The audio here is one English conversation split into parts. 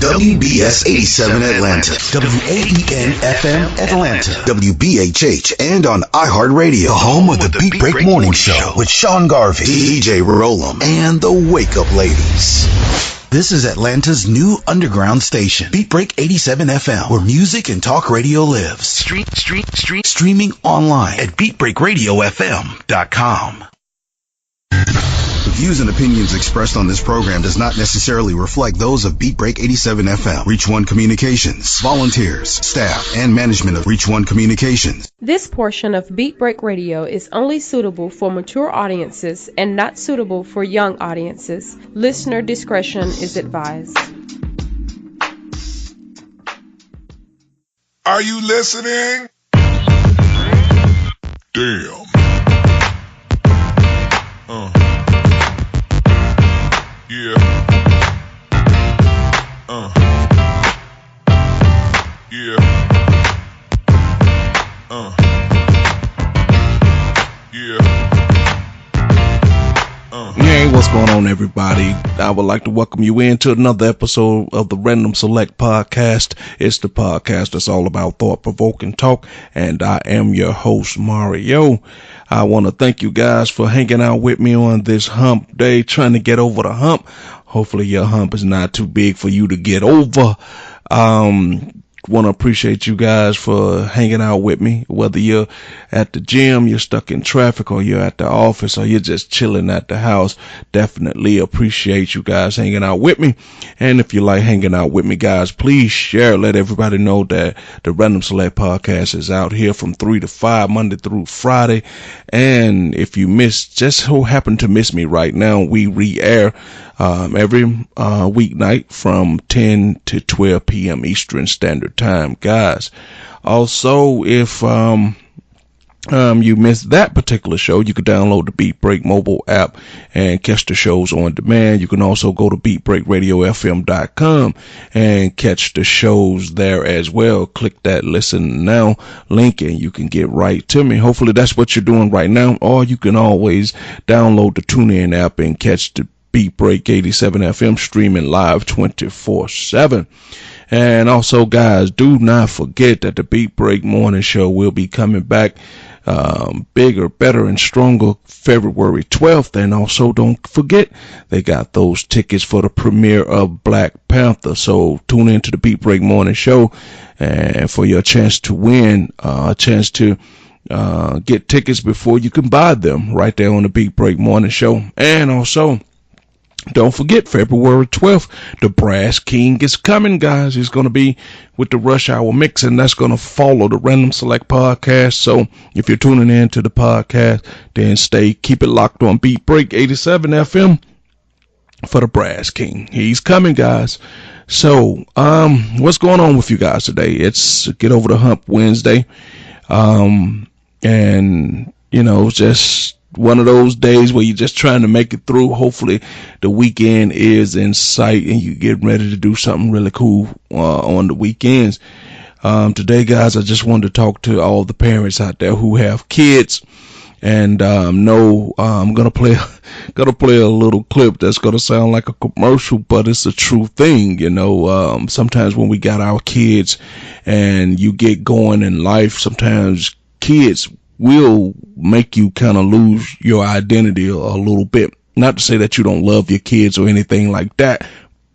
WBS 87 Atlanta, WAEN FM Atlanta, WBHH, and on iHeartRadio, the home of the Beat Break Morning Show with Sean Garvey, DJ Rollum, and the Wake Up Ladies. This is Atlanta's new underground station, Beat Break 87 FM, where music and talk radio lives. Streaming online at beatbreakradiofm.com. The views and opinions expressed on this program does not necessarily reflect those of Beat Break 87 FM, Reach One Communications, volunteers, staff, and management of Reach One Communications. This portion of Beat Break Radio is only suitable for mature audiences and not suitable for young audiences. Listener discretion is advised. Are you listening? Damn. Yeah. Yeah. Hey, what's going on, everybody? I would like to welcome you into another episode of the Random Select Podcast. It's the podcast that's all about thought-provoking talk, and I am your host, Mario. I want to thank you guys for hanging out with me on this hump day, trying to get over the hump. Hopefully your hump is not too big for you to get over. Want to appreciate you guys for hanging out with me, whether you're at the gym, you're stuck in traffic, or you're at the office, or you're just chilling at the house. Definitely appreciate you guys hanging out with me. And if you like hanging out with me, guys, please share. Let everybody know that the Random Select Podcast is out here from 3 to 5, Monday through Friday. And if you just so happen to miss me right now, we re-air every weeknight from 10 to 12 p.m. Eastern Standard Time, guys. Also, if you missed that particular show, you could download the Beat Break mobile app and catch the shows on demand. You can also go to beatbreakradiofm.com and catch the shows there as well. Click that listen now link and you can get right to me. Hopefully that's what you're doing right now, or you can always download the TuneIn app and catch the Beat Break 87 FM streaming live 24/7. And also, guys, do not forget that the Beat Break Morning Show will be coming back bigger, better, and stronger February 12th. And also, don't forget, they got those tickets for the premiere of Black Panther. So tune into the Beat Break Morning Show and for your chance to win, a chance to get tickets before you can buy them right there on the Beat Break Morning Show. And also, don't forget, February 12th, the Brass King is coming, guys. He's going to be with the Rush Hour Mix, and that's going to follow the Random Select Podcast. So if you're tuning in to the podcast, then keep it locked on Beat Break 87 FM for the Brass King. He's coming, guys. So, what's going on with you guys today? It's Get Over the Hump Wednesday. And, you know, just one of those days where you're just trying to make it through. Hopefully the weekend is in sight and you get ready to do something really cool on the weekends. Today, guys, I just wanted to talk to all the parents out there who have kids, and I'm gonna play a little clip that's gonna sound like a commercial, but it's a true thing. You know, sometimes when we got our kids and you get going in life, sometimes kids will make you kind of lose your identity a little bit. Not to say that you don't love your kids or anything like that,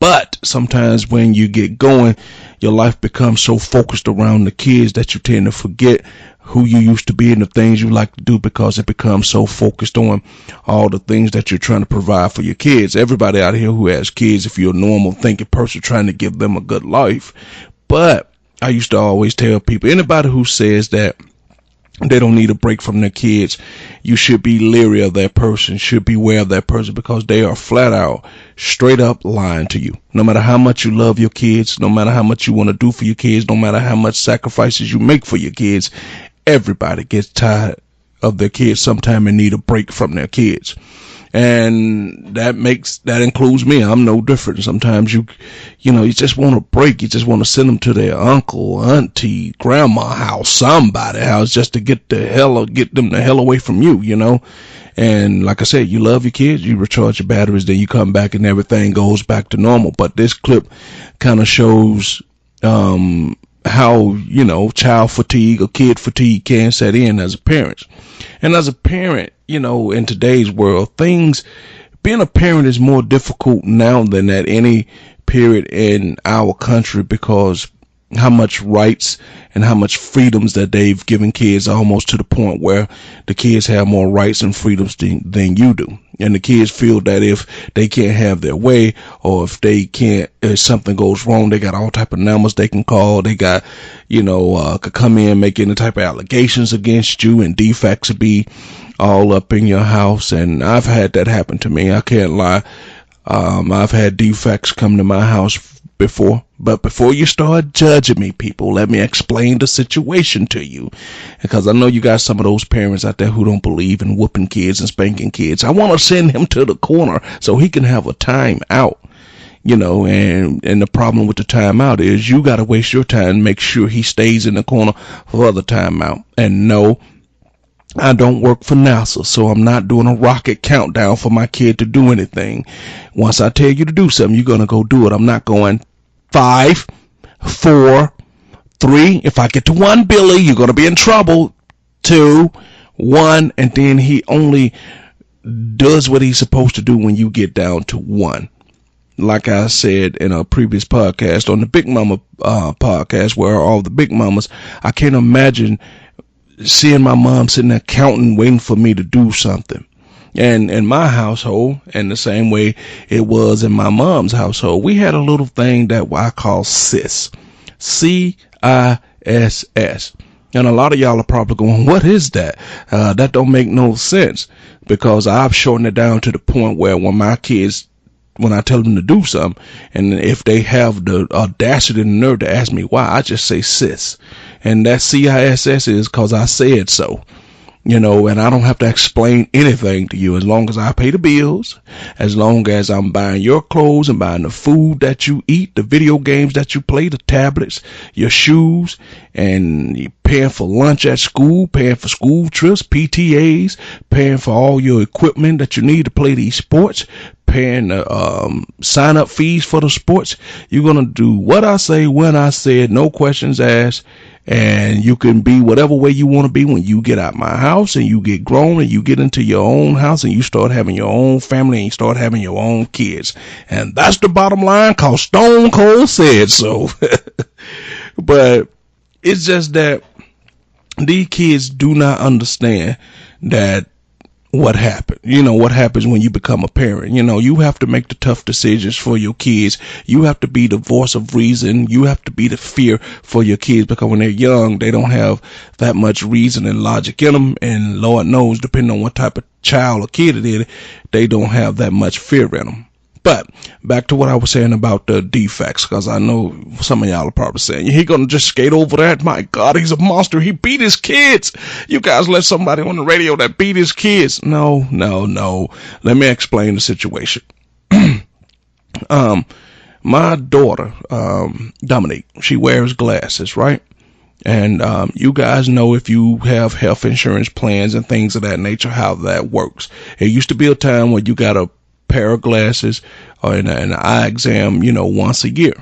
but sometimes when you get going, your life becomes so focused around the kids that you tend to forget who you used to be and the things you like to do, because it becomes so focused on all the things that you're trying to provide for your kids. Everybody out here who has kids, if you're a normal thinking person, trying to give them a good life. But I used to always tell people, anybody who says that they don't need a break from their kids, you should be leery of that person, should beware of that person, because they are flat out, straight up lying to you. No matter how much you love your kids, no matter how much you want to do for your kids, no matter how much sacrifices you make for your kids, everybody gets tired of their kids sometime and need a break from their kids. And that includes me. I'm no different. Sometimes you just want a break. You just want to send them to their uncle, auntie, grandma house, somebody house, just to get them the hell away from you, you know. And like I said, you love your kids, you recharge your batteries, then you come back and everything goes back to normal. But this clip kind of shows how, child fatigue or kid fatigue can set in as a parent. And as a parent, in today's world, being a parent is more difficult now than at any period in our country, because how much rights and how much freedoms that they've given kids, almost to the point where the kids have more rights and freedoms than you do. And the kids feel that if they can't have their way, or if something goes wrong, they got all type of numbers they can call. They got, could come in, make any type of allegations against you, and defects would be all up in your house. And I've had that happen to me. I can't lie. I've had defects come to my house before. But before you start judging me, people, let me explain the situation to you, because I know you got some of those parents out there who don't believe in whooping kids and spanking kids. I want to send him to the corner so he can have a time out, and the problem with the timeout is you got to waste your time and make sure he stays in the corner for the timeout. And no, I don't work for NASA, so I'm not doing a rocket countdown for my kid to do anything. Once I tell you to do something, you're going to go do it. I'm not going 5, 4, 3. If I get to 1, Billy, you're going to be in trouble. 2, 1, and then he only does what he's supposed to do when you get down to 1. Like I said in a previous podcast, on the Big Mama podcast, where all the big mamas, I can't imagine seeing my mom sitting there counting, waiting for me to do something. And in my household, and the same way it was in my mom's household, we had a little thing that I call CISS. CISS. And a lot of y'all are probably going, what is that? That don't make no sense, because I've shortened it down to the point where when my kids, when I tell them to do something, and if they have the audacity and the nerve to ask me why, I just say CISS. And that CISS is because I said so. And I don't have to explain anything to you. As long as I pay the bills, as long as I'm buying your clothes and buying the food that you eat, the video games that you play, the tablets, your shoes, and you're paying for lunch at school, paying for school trips, PTAs, paying for all your equipment that you need to play these sports, paying the sign up fees for the sports. You're going to do what I say, when I say it, no questions asked. And you can be whatever way you want to be when you get out my house and you get grown and you get into your own house and you start having your own family and you start having your own kids. And that's the bottom line, cause Stone Cold said so. But it's just that these kids do not understand that what happened. What happens when you become a parent. You have to make the tough decisions for your kids. You have to be the voice of reason. You have to be the fear for your kids, because when they're young, they don't have that much reason and logic in them. And Lord knows, depending on what type of child or kid it is, they don't have that much fear in them. But back to what I was saying about the defects, because I know some of y'all are probably saying, he gonna just skate over that? My God, he's a monster. He beat his kids. You guys let somebody on the radio that beat his kids. No. Let me explain the situation. My daughter, Dominique, she wears glasses, right? And you guys know, if you have health insurance plans and things of that nature, how that works. It used to be a time when you got a pair of glasses or an eye exam, once a year,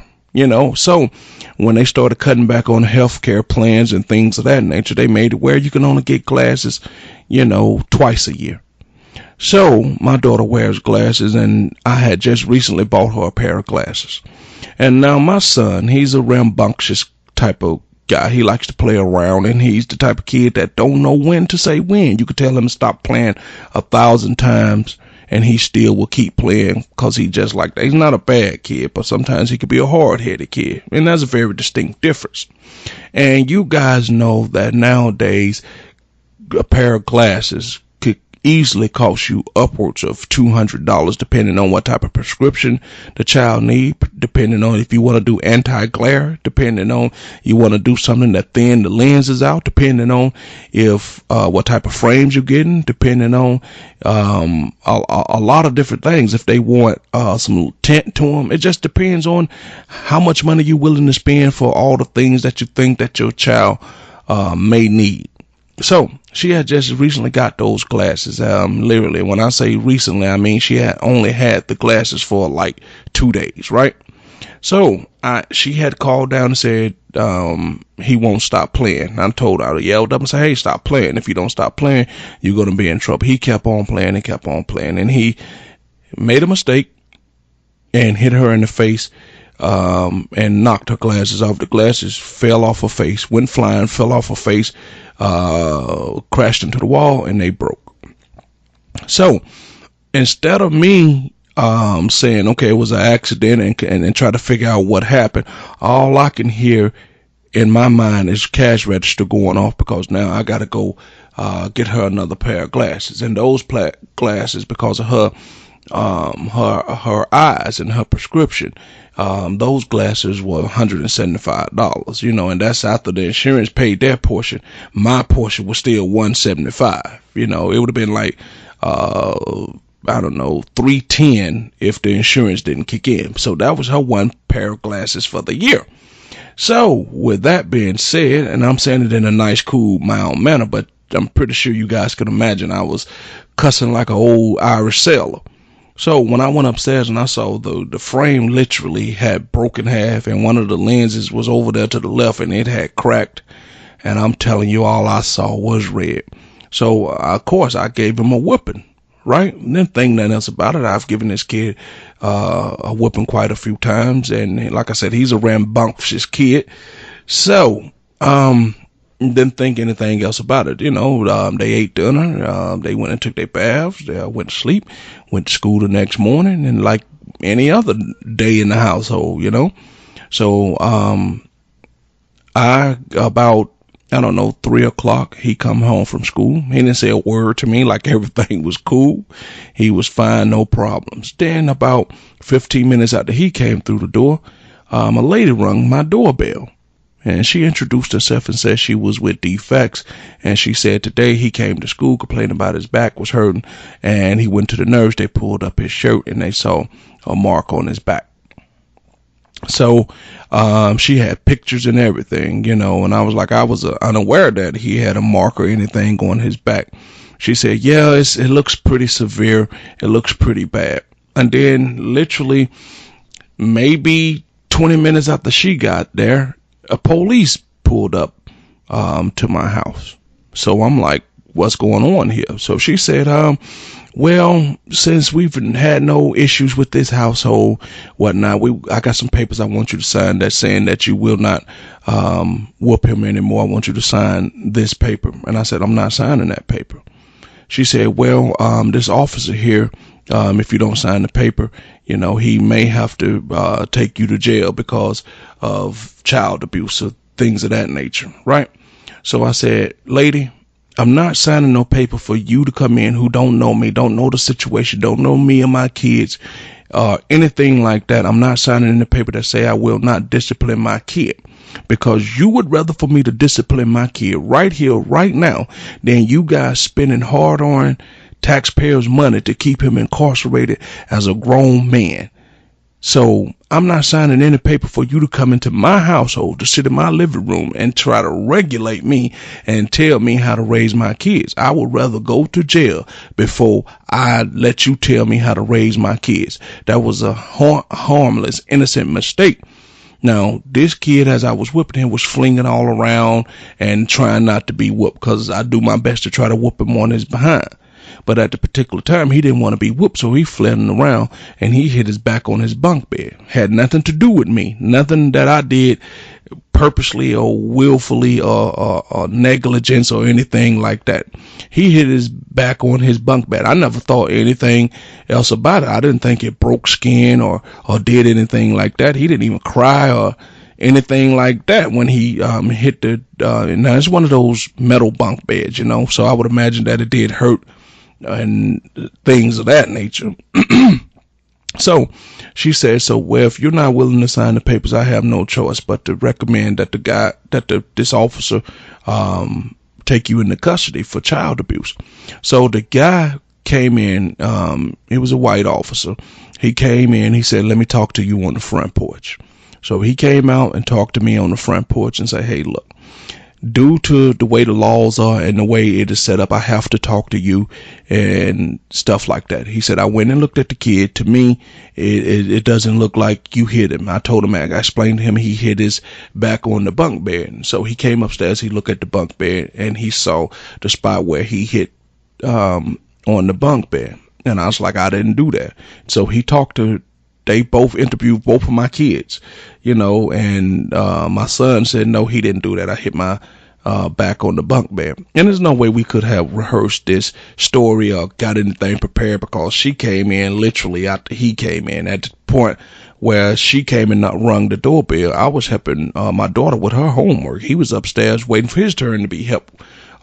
so when they started cutting back on healthcare plans and things of that nature, they made it where you can only get glasses, twice a year. So my daughter wears glasses, and I had just recently bought her a pair of glasses. And now my son, he's a rambunctious type of guy. He likes to play around, and he's the type of kid that don't know when to say when. You could tell him to stop playing 1,000 times, and he still will keep playing, because he just like that. He's not a bad kid, but sometimes he could be a hard-headed kid, and that's a very distinct difference. And you guys know that nowadays a pair of glasses could easily cost you upwards of $200, depending on what type of prescription the child need, depending on if you want to do anti-glare, depending on you want to do something that thin the lenses out, depending on if what type of frames you're getting, depending on a lot of different things. If they want some tint to them, it just depends on how much money you're willing to spend for all the things that you think that your child may need. So she had just recently got those glasses. Literally, when I say recently, I mean she had only had the glasses for like 2 days, right? So she had called down and said he won't stop playing. I told her, I yelled up and said, hey, stop playing. If you don't stop playing, you're going to be in trouble. He kept on playing and kept on playing. And he made a mistake and hit her in the face and knocked her glasses off. The glasses fell off her face, went flying, fell off her face, crashed into the wall, and they broke. So instead of me saying, okay, it was an accident and try to figure out what happened, all I can hear in my mind is cash register going off, because now I got to go get her another pair of glasses. And those glasses, because of her eyes and her prescription, those glasses were $175, and that's after the insurance paid their portion. My portion was still $175. It would have been like, I don't know, $310 if the insurance didn't kick in. So that was her one pair of glasses for the year. So with that being said, and I'm saying it in a nice, cool, mild manner, but I'm pretty sure you guys can imagine I was cussing like an old Irish sailor. So when I went upstairs and I saw the frame literally had broken half, and one of the lenses was over there to the left and it had cracked. And I'm telling you, all I saw was red. So of course I gave him a whipping, right? And didn't think nothing else about it. I've given this kid a whipping quite a few times, and like I said, he's a rambunctious kid. So didn't think anything else about it. They ate dinner, they went and took their baths, they went to sleep, went to school the next morning, and like any other day in the household, So about 3:00, he come home from school. He didn't say a word to me, like everything was cool. He was fine, no problems. Then about 15 minutes after he came through the door, a lady rung my doorbell. And she introduced herself and said she was with Defects. And she said today he came to school complaining about his back was hurting. And he went to the nurse. They pulled up his shirt and they saw a mark on his back. So she had pictures and everything, and I was like, I was unaware that he had a mark or anything on his back. She said, yeah, it looks pretty severe. It looks pretty bad. And then literally maybe 20 minutes after she got there, a police pulled up to my house. So I'm like, what's going on here? So she said, well, since we've had no issues with this household, whatnot, I got some papers I want you to sign that's saying that you will not whoop him anymore. I want you to sign this paper. And I said, I'm not signing that paper. She said, well, this officer here, if you don't sign the paper, he may have to take you to jail because of child abuse or things of that nature, right? So I said, lady, I'm not signing no paper for you to come in who don't know me, don't know the situation, don't know me or my kids, anything like that. I'm not signing any paper that say I will not discipline my kid, because you would rather for me to discipline my kid right here, right now, than you guys spending hard-earned taxpayers' money to keep him incarcerated as a grown man. So I'm not signing any paper for you to come into my household, to sit in my living room and try to regulate me and tell me how to raise my kids. I would rather go to jail before I let you tell me how to raise my kids. That was a harmless, innocent mistake. Now, this kid, as I was whipping him, was flinging all around and trying not to be whooped, because I do my best to try to whoop him on his behind. But at the particular time, he didn't want to be whooped, so he fled around and he hit his back on his bunk bed. Had nothing to do with me, nothing that I did purposely or willfully or negligence or anything like that. He hit his back on his bunk bed. I never thought anything else about it. I didn't think it broke skin or did anything like that. He didn't even cry or anything like that when he hit the now it's one of those metal bunk beds, so I would imagine that it did hurt and things of that nature. So she said, so well, if you're not willing to sign the papers, I have no choice but to recommend that this officer take you into custody for child abuse. So the guy came in, he was a white officer. He came in, he said, let me talk to you on the front porch. So he came out and talked to me on the front porch and said, hey, look, due to the way the laws are and the way it is set up, I have to talk to you and stuff like that. He said, I went and looked at the kid. To me, it doesn't look like you hit him. I told him, I explained to him he hit his back on the bunk bed. So he came upstairs, he looked at the bunk bed, and he saw the spot where he hit on the bunk bed. And I was like, I didn't do that. So they both interviewed both of my kids, and my son said, no, he didn't do that. I hit my back on the bunk bed. And there's no way we could have rehearsed this story or got anything prepared, because she came in literally after he came in. At the point where she came and not rung the doorbell, I was helping my daughter with her homework. He was upstairs waiting for his turn to be helped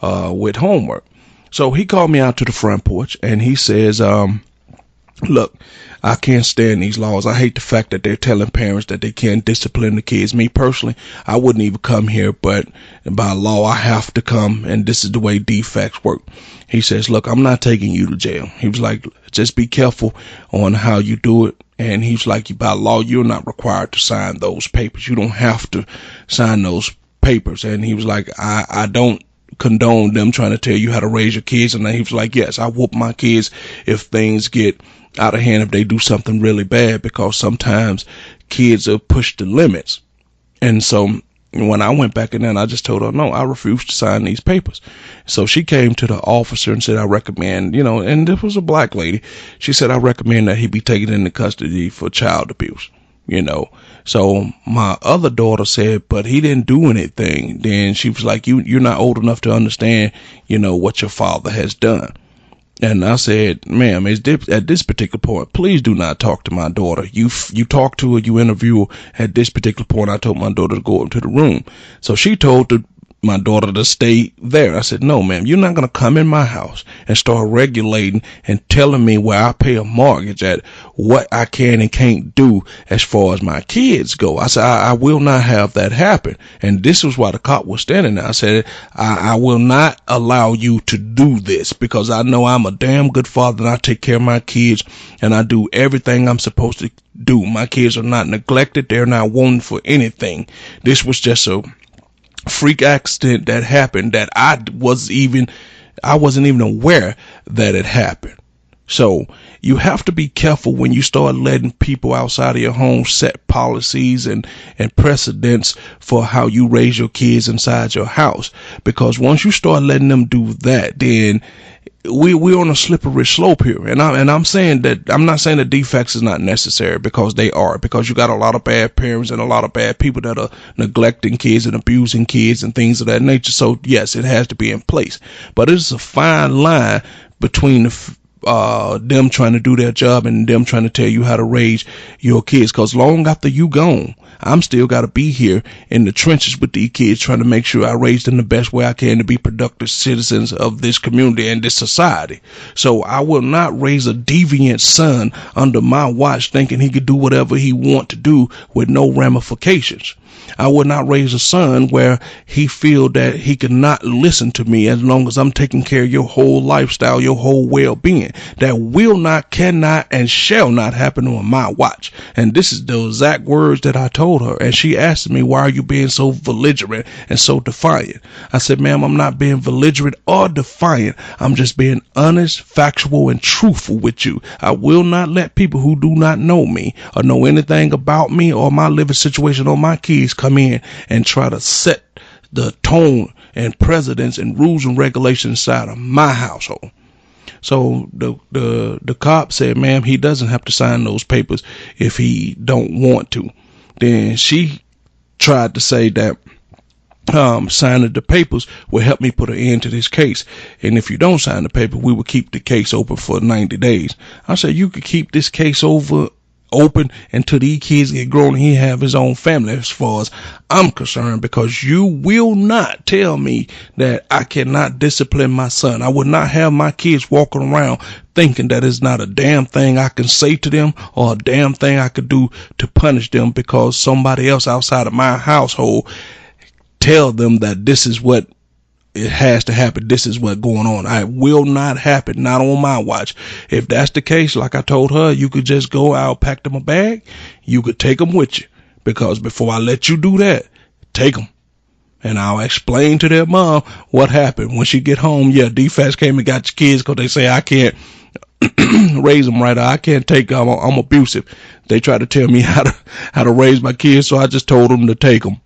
with homework. So he called me out to the front porch and he says, look, I can't stand these laws. I hate the fact that they're telling parents that they can't discipline the kids. Me personally, I wouldn't even come here, but by law, I have to come, and this is the way DFACS work. He says, look, I'm not taking you to jail. He was like, just be careful on how you do it. And he's like, by law, you're not required to sign those papers. You don't have to sign those papers. And he was like, I don't condone them trying to tell you how to raise your kids. And then he was like, yes, I whoop my kids if things get out of hand, if they do something really bad, because sometimes kids are pushed to limits. And so when I went back in there, I just told her, no, I refuse to sign these papers. So she came to the officer and said, I recommend, and this was a black lady. She said, I recommend that he be taken into custody for child abuse. So my other daughter said, but he didn't do anything. Then she was like, you're not old enough to understand, what your father has done. And I said, ma'am, at this particular point, please do not talk to my daughter. You talk to her, you interview her. At this particular point, I told my daughter to go up to the room. So she told my daughter to stay there. I said, no, ma'am, you're not going to come in my house and start regulating and telling me where I pay a mortgage at, what I can and can't do as far as my kids go. I said, I will not have that happen. And this was why the cop was standing there. I said, I will not allow you to do this, because I know I'm a damn good father and I take care of my kids and I do everything I'm supposed to do. My kids are not neglected. They're not wanted for anything. This was just a freak accident that happened that I wasn't even aware that it happened. So you have to be careful when you start letting people outside of your home set policies and precedents for how you raise your kids inside your house. Because once you start letting them do that, then we're on a slippery slope here. And I'm saying that, I'm not saying that DFACS is not necessary, because they are, because you got a lot of bad parents and a lot of bad people that are neglecting kids and abusing kids and things of that nature. So yes, it has to be in place, but it's a fine line between them trying to do their job and them trying to tell you how to raise your kids. Cause long after you gone, I'm still got to be here in the trenches with these kids, trying to make sure I raise them the best way I can to be productive citizens of this community and this society. So I will not raise a deviant son under my watch thinking he could do whatever he want to do with no ramifications. I will not raise a son where he feel that he cannot listen to me as long as I'm taking care of your whole lifestyle, your whole well-being. That will not, cannot, and shall not happen on my watch. And this is the exact words that I told her. And she asked me, why are you being so belligerent and so defiant? I said, ma'am, I'm not being belligerent or defiant. I'm just being honest, factual, and truthful with you. I will not let people who do not know me or know anything about me or my living situation or my kids come in and try to set the tone and precedents and rules and regulations inside of my household. So the cop said, ma'am, he doesn't have to sign those papers if he don't want to. Then she tried to say that signing the papers will help me put an end to this case. And if you don't sign the paper, we will keep the case open for 90 days. I said, you could keep this case open until these kids get grown and he have his own family, as far as I'm concerned, because you will not tell me that I cannot discipline my son. I would not have my kids walking around thinking that it's not a damn thing I can say to them or a damn thing I could do to punish them because somebody else outside of my household tell them that this is what it has to happen. This is what's going on. I will not happen. Not on my watch. If that's the case, like I told her, you could just go out, pack them a bag. You could take them with you, because before I let you do that, take them. And I'll explain to their mom what happened. When she get home, yeah, DFACS came and got your kids because they say I can't raise them right. I can't take them. I'm abusive. They try to tell me how to raise my kids, so I just told them to take them.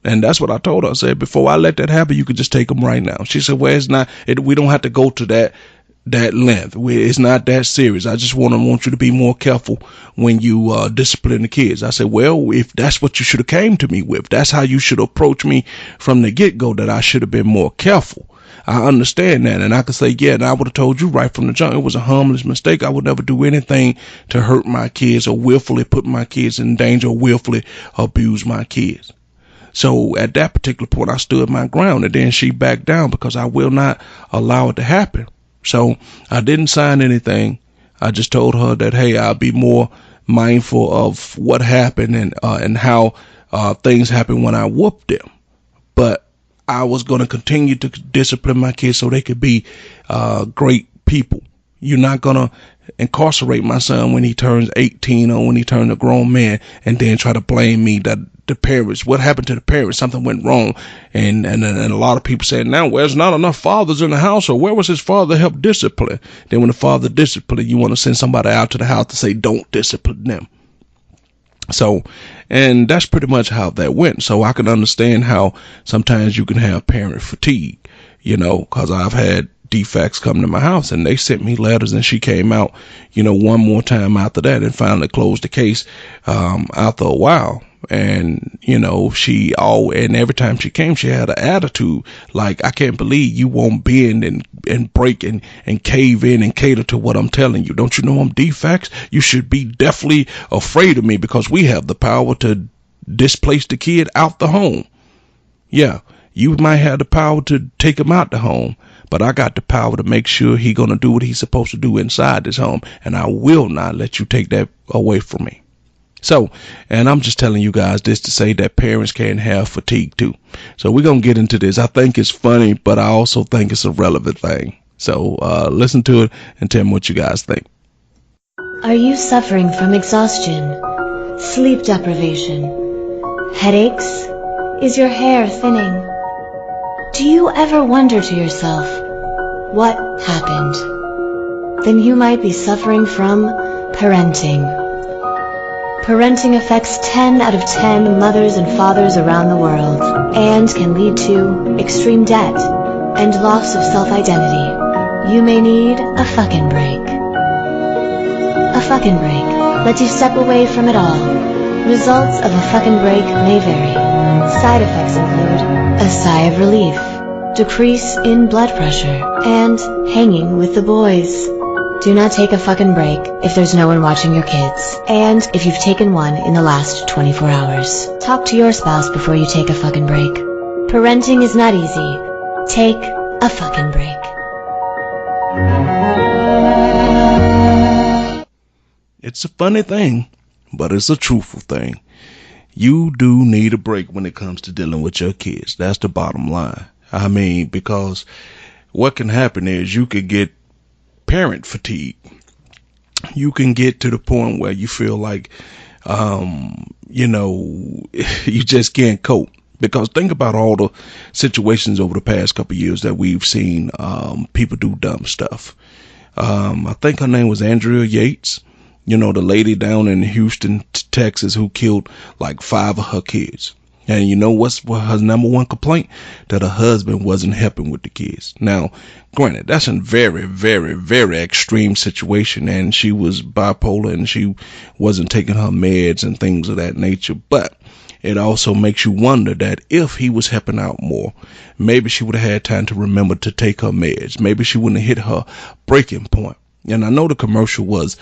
And that's what I told her. I said, before I let that happen, you could just take them right now. She said, well, it's not. We don't have to go to that length. It's not that serious. I just want you to be more careful when you discipline the kids. I said, well, if that's what you should have came to me with, that's how you should approach me from the get-go, that I should have been more careful. I understand that, and I could say, yeah, and I would have told you right from the jump, it was a harmless mistake. I would never do anything to hurt my kids or willfully put my kids in danger or willfully abuse my kids. So at that particular point, I stood my ground, and then she backed down because I will not allow it to happen. So I didn't sign anything. I just told her that, hey, I'll be more mindful of what happened and how things happen when I whooped them. But I was going to continue to discipline my kids so they could be great people. You're not going to incarcerate my son when he turns 18 or when he turns a grown man and then try to blame me that the parents, what happened to the parents, something went wrong. And a lot of people say now, well, there's not enough fathers in the house, or where was his father to help discipline? Then when the father disciplined, you want to send somebody out to the house to say, don't discipline them. So, and that's pretty much how that went. So I can understand how sometimes you can have parent fatigue, because I've had DFACS come to my house and they sent me letters, and she came out, one more time after that and finally closed the case after a while. And, and every time she came, she had an attitude like, I can't believe you won't bend and break and cave in and cater to what I'm telling you. Don't you know I'm DFACS? You should be definitely afraid of me because we have the power to displace the kid out the home. Yeah, you might have the power to take him out the home, but I got the power to make sure he gonna do what he's supposed to do inside this home, and I will not let you take that away from me. So, and I'm just telling you guys this to say that parents can have fatigue too. So we're going to get into this. I think it's funny, but I also think it's a relevant thing. So listen to it and tell me what you guys think. Are you suffering from exhaustion, sleep deprivation, headaches? Is your hair thinning? Do you ever wonder to yourself, what happened? Then you might be suffering from parenting. Parenting affects 10 out of 10 mothers and fathers around the world and can lead to extreme debt and loss of self-identity. You may need a fucking break. A fucking break lets you step away from it all. Results of a fucking break may vary. Side effects include a sigh of relief, decrease in blood pressure, and hanging with the boys. Do not take a fucking break if there's no one watching your kids, and if you've taken one in the last 24 hours. Talk to your spouse before you take a fucking break. Parenting is not easy. Take a fucking break. It's a funny thing, but it's a truthful thing. You do need a break when it comes to dealing with your kids. That's the bottom line. I mean, because what can happen is you could get parent fatigue. You can get to the point where you feel like, you just can't cope. Because think about all the situations over the past couple of years that we've seen people do dumb stuff. I think her name was Andrea Yates, the lady down in Houston, Texas, who killed like 5 of her kids. And you know what's her number one complaint? That her husband wasn't helping with the kids. Now, granted, that's a very, very, very extreme situation, and she was bipolar and she wasn't taking her meds and things of that nature. But it also makes you wonder that if he was helping out more, maybe she would have had time to remember to take her meds. Maybe she wouldn't have hit her breaking point. And I know the commercial was,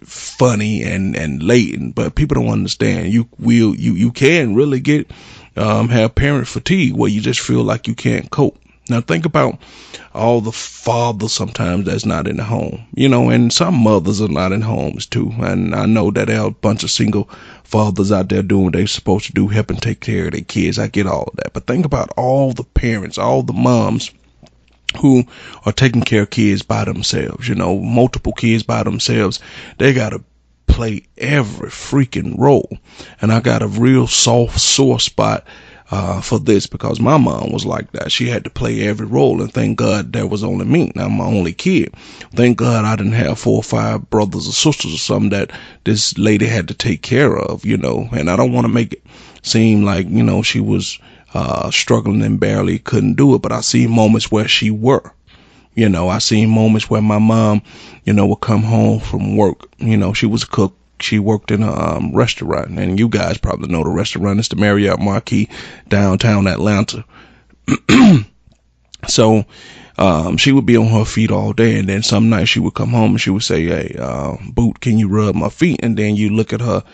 funny and latent, but people don't understand. You can really get, have parent fatigue where you just feel like you can't cope. Now think about all the fathers sometimes that's not in the home, and some mothers are not in homes too. And I know that there are a bunch of single fathers out there doing what they're supposed to do, helping take care of their kids. I get all of that. But think about all the parents, all the moms who are taking care of kids by themselves, multiple kids by themselves. They got to play every freaking role. And I got a real soft, sore spot for this, because my mom was like that. She had to play every role, and thank God there was only me. I'm my only kid. Thank God I didn't have 4 or 5 brothers or sisters or something that this lady had to take care of, you know. And I don't want to make it seem like, you know, she was struggling and barely couldn't do it, but I see moments where she were. You know, I seen moments where my mom, you know, would come home from work. You know, she was a cook. She worked in a restaurant, and you guys probably know the restaurant. It's the Marriott Marquis, downtown Atlanta. So she would be on her feet all day, and then some nights she would come home and she would say, hey, Boot, can you rub my feet? And then you look at her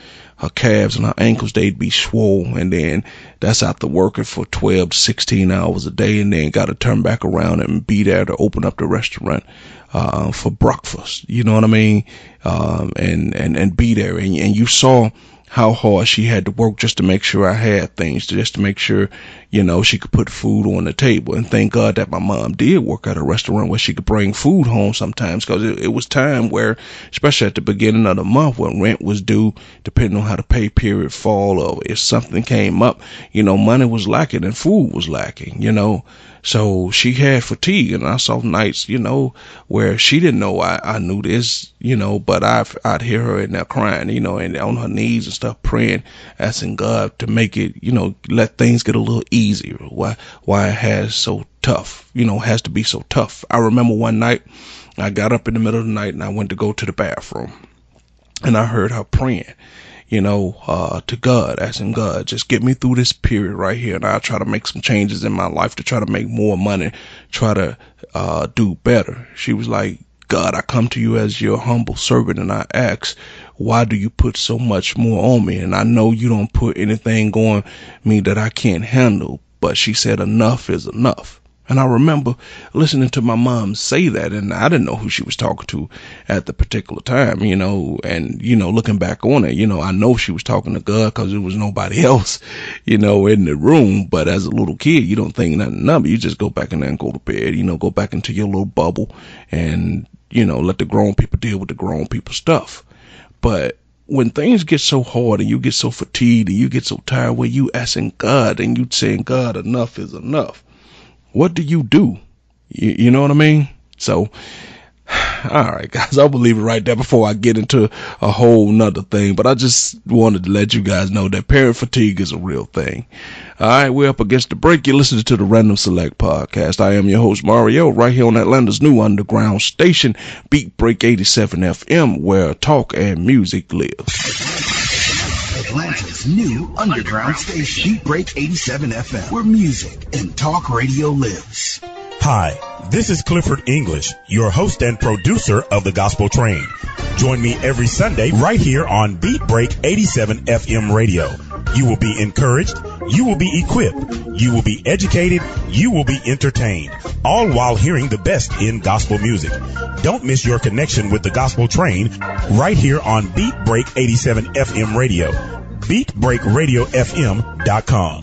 calves and her ankles, they'd be swole, and then that's after working for 12 to 16 hours a day, and then got to turn back around and be there to open up the restaurant for breakfast, you know what I mean? And be there, and you saw how hard she had to work just to make sure I had things, just to make sure, you know, she could put food on the table. And thank God that my mom did work at a restaurant where she could bring food home sometimes, because it was time where, especially at the beginning of the month when rent was due, depending on how the pay period fall, or if something came up, you know, money was lacking and food was lacking, you know. So she had fatigue, and I saw nights, you know, where she didn't know I knew this, you know, but I'd hear her in there crying, you know, and on her knees and stuff, praying, asking God to make it, you know, let things get a little easier. Why it has so tough, you know, has to be so tough. I remember one night I got up in the middle of the night and I went to go to the bathroom, and I heard her praying, you know, to God, asking God, just get me through this period right here, and I'll try to make some changes in my life to try to make more money, try to do better. She was like, God, I come to you as your humble servant, and I ask, why do you put so much more on me? And I know you don't put anything on me that I can't handle. But she said, enough is enough. And I remember listening to my mom say that, and I didn't know who she was talking to at the particular time, you know, and, you know, looking back on it, you know, I know she was talking to God because there was nobody else, you know, in the room. But as a little kid, you don't think nothing of it. You just go back in there and go to bed, you know, go back into your little bubble and, you know, let the grown people deal with the grown people stuff. But when things get so hard and you get so fatigued and you get so tired, where you asking God and you saying, God, enough is enough, what do? You know what I mean? So, all right, guys, I will leave it right there before I get into a whole nother thing. But I just wanted to let you guys know that parent fatigue is a real thing. All right, we're up against the break. You're listening to the Random Select Podcast. I am your host, Mario, right here on Atlanta's new underground station, Beat Break 87 FM, where talk and music live. Atlanta's new underground station, Beat Break 87 FM, where music and talk radio lives. Hi, this is Clifford English, your host and producer of The Gospel Train. Join me every Sunday right here on Beat Break 87 FM radio. You will be encouraged, you will be equipped, you will be educated, you will be entertained, all while hearing the best in gospel music. Don't miss your connection with The Gospel Train right here on Beat Break 87 FM radio. BeatBreakRadioFM.com.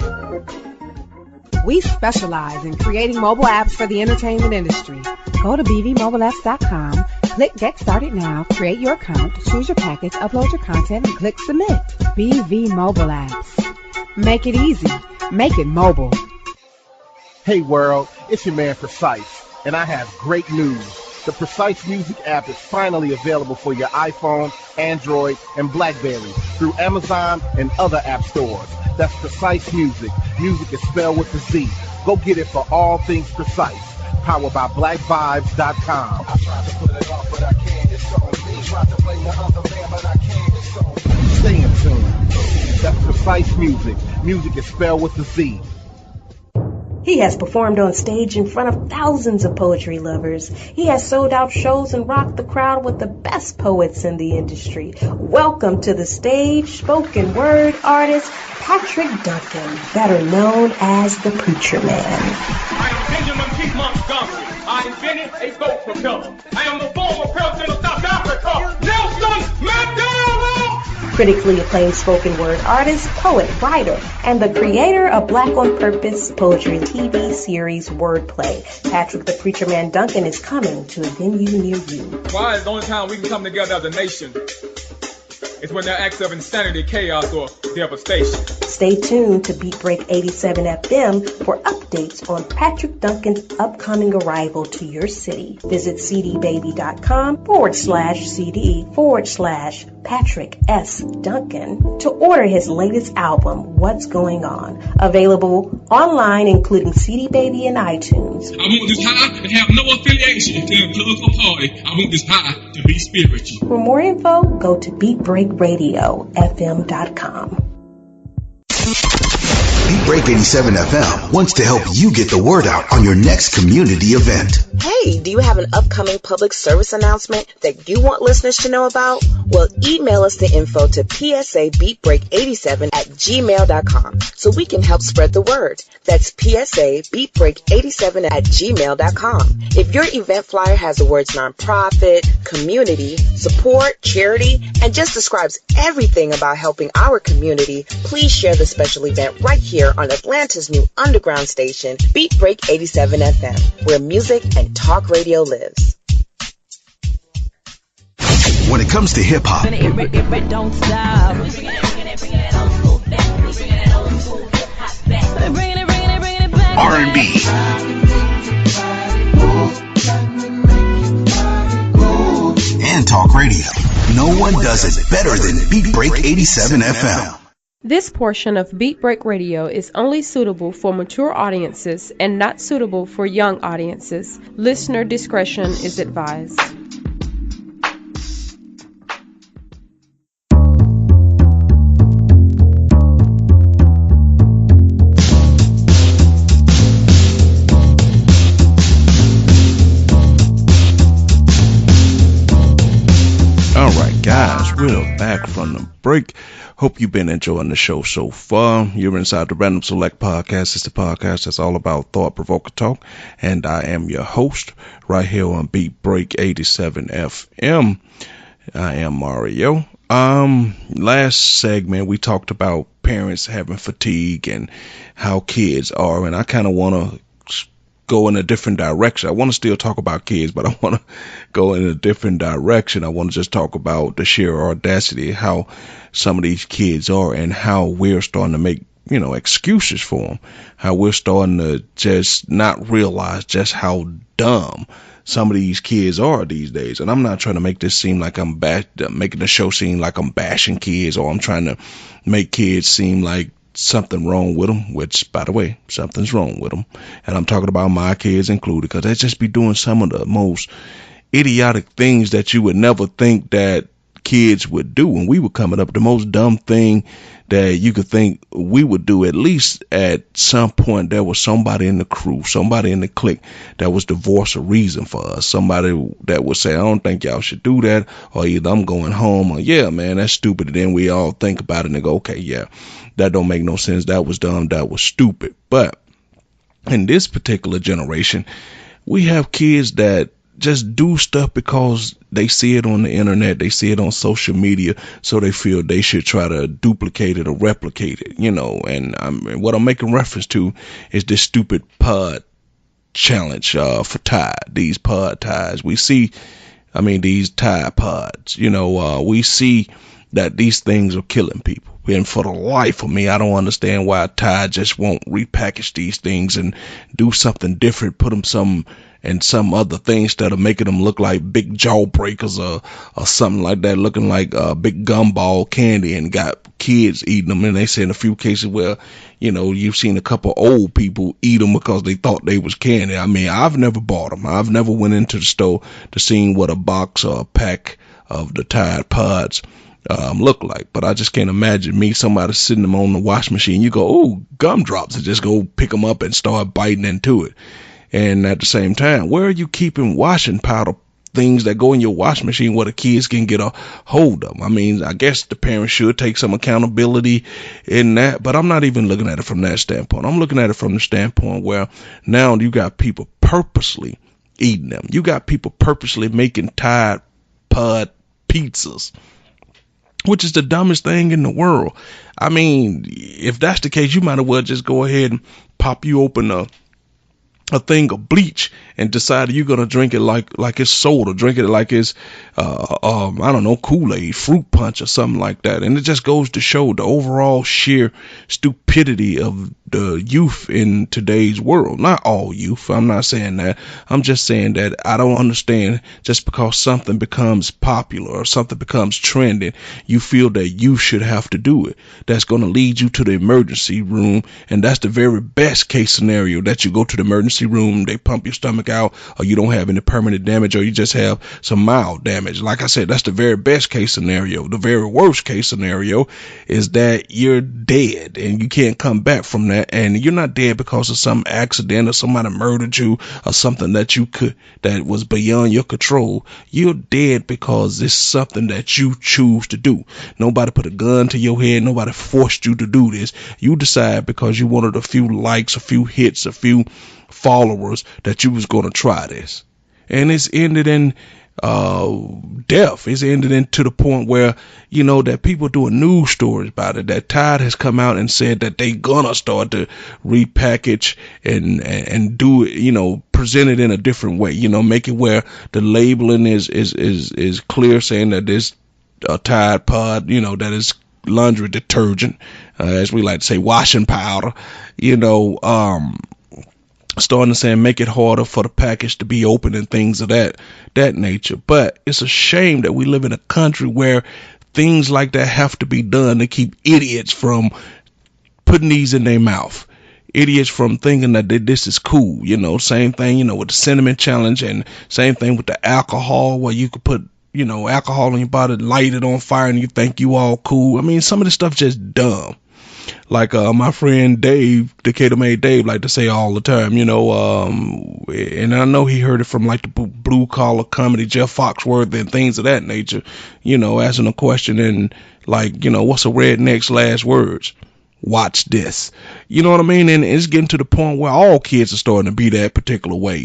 We specialize in creating mobile apps for the entertainment industry. Go to bvmobileapps.com, click Get Started Now, create your account, choose your package, upload your content, and click Submit. BV Mobile Apps. Make it easy. Make it mobile. Hey world, it's your man Precise, and I have great news. The Precise Music app is finally available for your iPhone, Android, and BlackBerry through Amazon and other app stores. That's Precise Music. Music is spelled with a Z. Go get it for all things Precise. Powered by BlackVibes.com. Stay in tune. That's Precise Music. Music is spelled with a Z. He has performed on stage in front of thousands of poetry lovers. He has sold out shows and rocked the crowd with the best poets in the industry. Welcome to the stage, spoken word artist, Patrick Duncan, better known as the Preacher Man. I am Benjamin P. Montgomery. I invented a boat propeller. I am the former president of South Africa, Nelson Mandela! Critically acclaimed spoken word artist, poet, writer, and the creator of Black on Purpose poetry TV series Wordplay. Patrick the Preacher Man Duncan is coming to a venue near you. Why is the only time we can come together as a nation is when there are acts of insanity, chaos, or devastation. Stay tuned to Beat Break 87 FM for updates on Patrick Duncan's upcoming arrival to your city. Visit cdbaby.com/CD/Patrick S. Duncan to order his latest album, What's Going On. Available online, including CD Baby and iTunes. I want this high to have no affiliation to a club or party. I want this high to be spiritual. For more info, go to BeatBreakRadioFM.com. Beat Break 87 FM wants to help you get the word out on your next community event. Hey, do you have an upcoming public service announcement that you want listeners to know about? Well, email us the info to psabeatbreak87@gmail.com so we can help spread the word. That's psabeatbreak87@gmail.com. If your event flyer has the words nonprofit, community, support, charity, and just describes everything about helping our community, please share the special event right here on Atlanta's new underground station, Beat Break 87 FM, where music and talk radio lives. When it comes to hip-hop, Don't stop. R&B, and talk radio, no one does it better than Beat Break 87 FM. This portion of Beat Break Radio is only suitable for mature audiences and not suitable for young audiences. Listener discretion is advised. All right, guys, we're back from the break. Hope you've been enjoying the show so far. You're inside the Random Select Podcast. It's the podcast that's all about thought-provoking talk, and I am your host right here on Beat Break 87 FM. I am Mario. Last segment we talked about parents having fatigue and how kids are, and I kind of want to go in a different direction. I want to still talk about kids, but I want to go in a different direction. I want to just talk about the sheer audacity, how some of these kids are, and how we're starting to make, excuses for them. How we're starting to just not realize just how dumb some of these kids are these days. And I'm not trying to make this seem like I'm making the show seem like I'm bashing kids, or I'm trying to make kids seem like something wrong with them, which, by the way, something's wrong with them. And I'm talking about my kids included, because they just be doing some of the most idiotic things that you would never think that kids would do. When we were coming up, the most dumb thing that you could think we would do, at least at some point, there was somebody in the crew, somebody in the clique that was the voice of reason for us. Somebody that would say, I don't think y'all should do that, or either I'm going home, or yeah, man, that's stupid. And then we all think about it and go, okay, yeah, that don't make no sense. That was dumb. That was stupid. But in this particular generation, we have kids that just do stuff because they see it on the internet, they see it on social media, so they feel they should try to duplicate it or replicate it, and what I'm making reference to is this stupid pod challenge for Tide, these pod ties. We see, these Tide pods, we see that these things are killing people. And for the life of me, I don't understand why Tide just won't repackage these things and do something different, put them some other thing instead of making them look like big jawbreakers or something like that, looking like big gumball candy, and got kids eating them. And they say in a few cases where, you've seen a couple old people eat them because they thought they was candy. I've never bought them. I've never went into the store to see what a box or a pack of the Tide Pods look like. But I just can't imagine somebody sitting them on the wash machine. You go, oh, gumdrops, and just go pick them up and start biting into it. And at the same time, where are you keeping washing powder, things that go in your washing machine where the kids can get a hold of? I guess the parents should take some accountability in that, but I'm not even looking at it from that standpoint. I'm looking at it from the standpoint where now you got people purposely eating them. You got people purposely making Tide Pod pizzas, which is the dumbest thing in the world. If that's the case, you might as well just go ahead and pop you open a thing of bleach and decide you're gonna drink it like it's soda, drink it like it's I don't know, Kool-Aid, fruit punch or something like that. And it just goes to show the overall sheer stupidity of the youth in today's world. Not all youth, I'm not saying that. I'm just saying that I don't understand just because something becomes popular or something becomes trending, you feel that you should have to do it. That's gonna lead you to the emergency room, and that's the very best case scenario, that you go to the emergency room, they pump your stomach out, or you don't have any permanent damage, or you just have some mild damage. Like I said, that's the very best case scenario. The very worst case scenario is that you're dead and you can't come back from that, and you're not dead because of some accident or somebody murdered you or something that was beyond your control. You're dead because it's something that you choose to do. Nobody put a gun to your head, nobody forced you to do this. You decide because you wanted a few likes, a few hits, a few followers, that you was going to try this. And it's ended in death. It's ended into the point where, that people doing news stories about it, that Tide has come out and said that they gonna start to repackage and do it, present it in a different way, make it where the labeling is clear, saying that this Tide Pod, that is laundry detergent, as we like to say, washing powder, starting to say make it harder for the package to be open and things of that nature. But it's a shame that we live in a country where things like that have to be done to keep idiots from putting these in their mouth. Idiots from thinking that this is cool. Same thing, with the cinnamon challenge, and same thing with the alcohol, where you could put alcohol in your body, light it on fire, and you think you all cool. I mean, some of this stuff just dumb. Like my friend Dave, Decatur Made Dave, like to say all the time, and I know he heard it from like the blue collar comedy, Jeff Foxworthy and things of that nature, asking a question and like, what's a redneck's last words? Watch this. You know what I mean? And it's getting to the point where all kids are starting to be that particular way,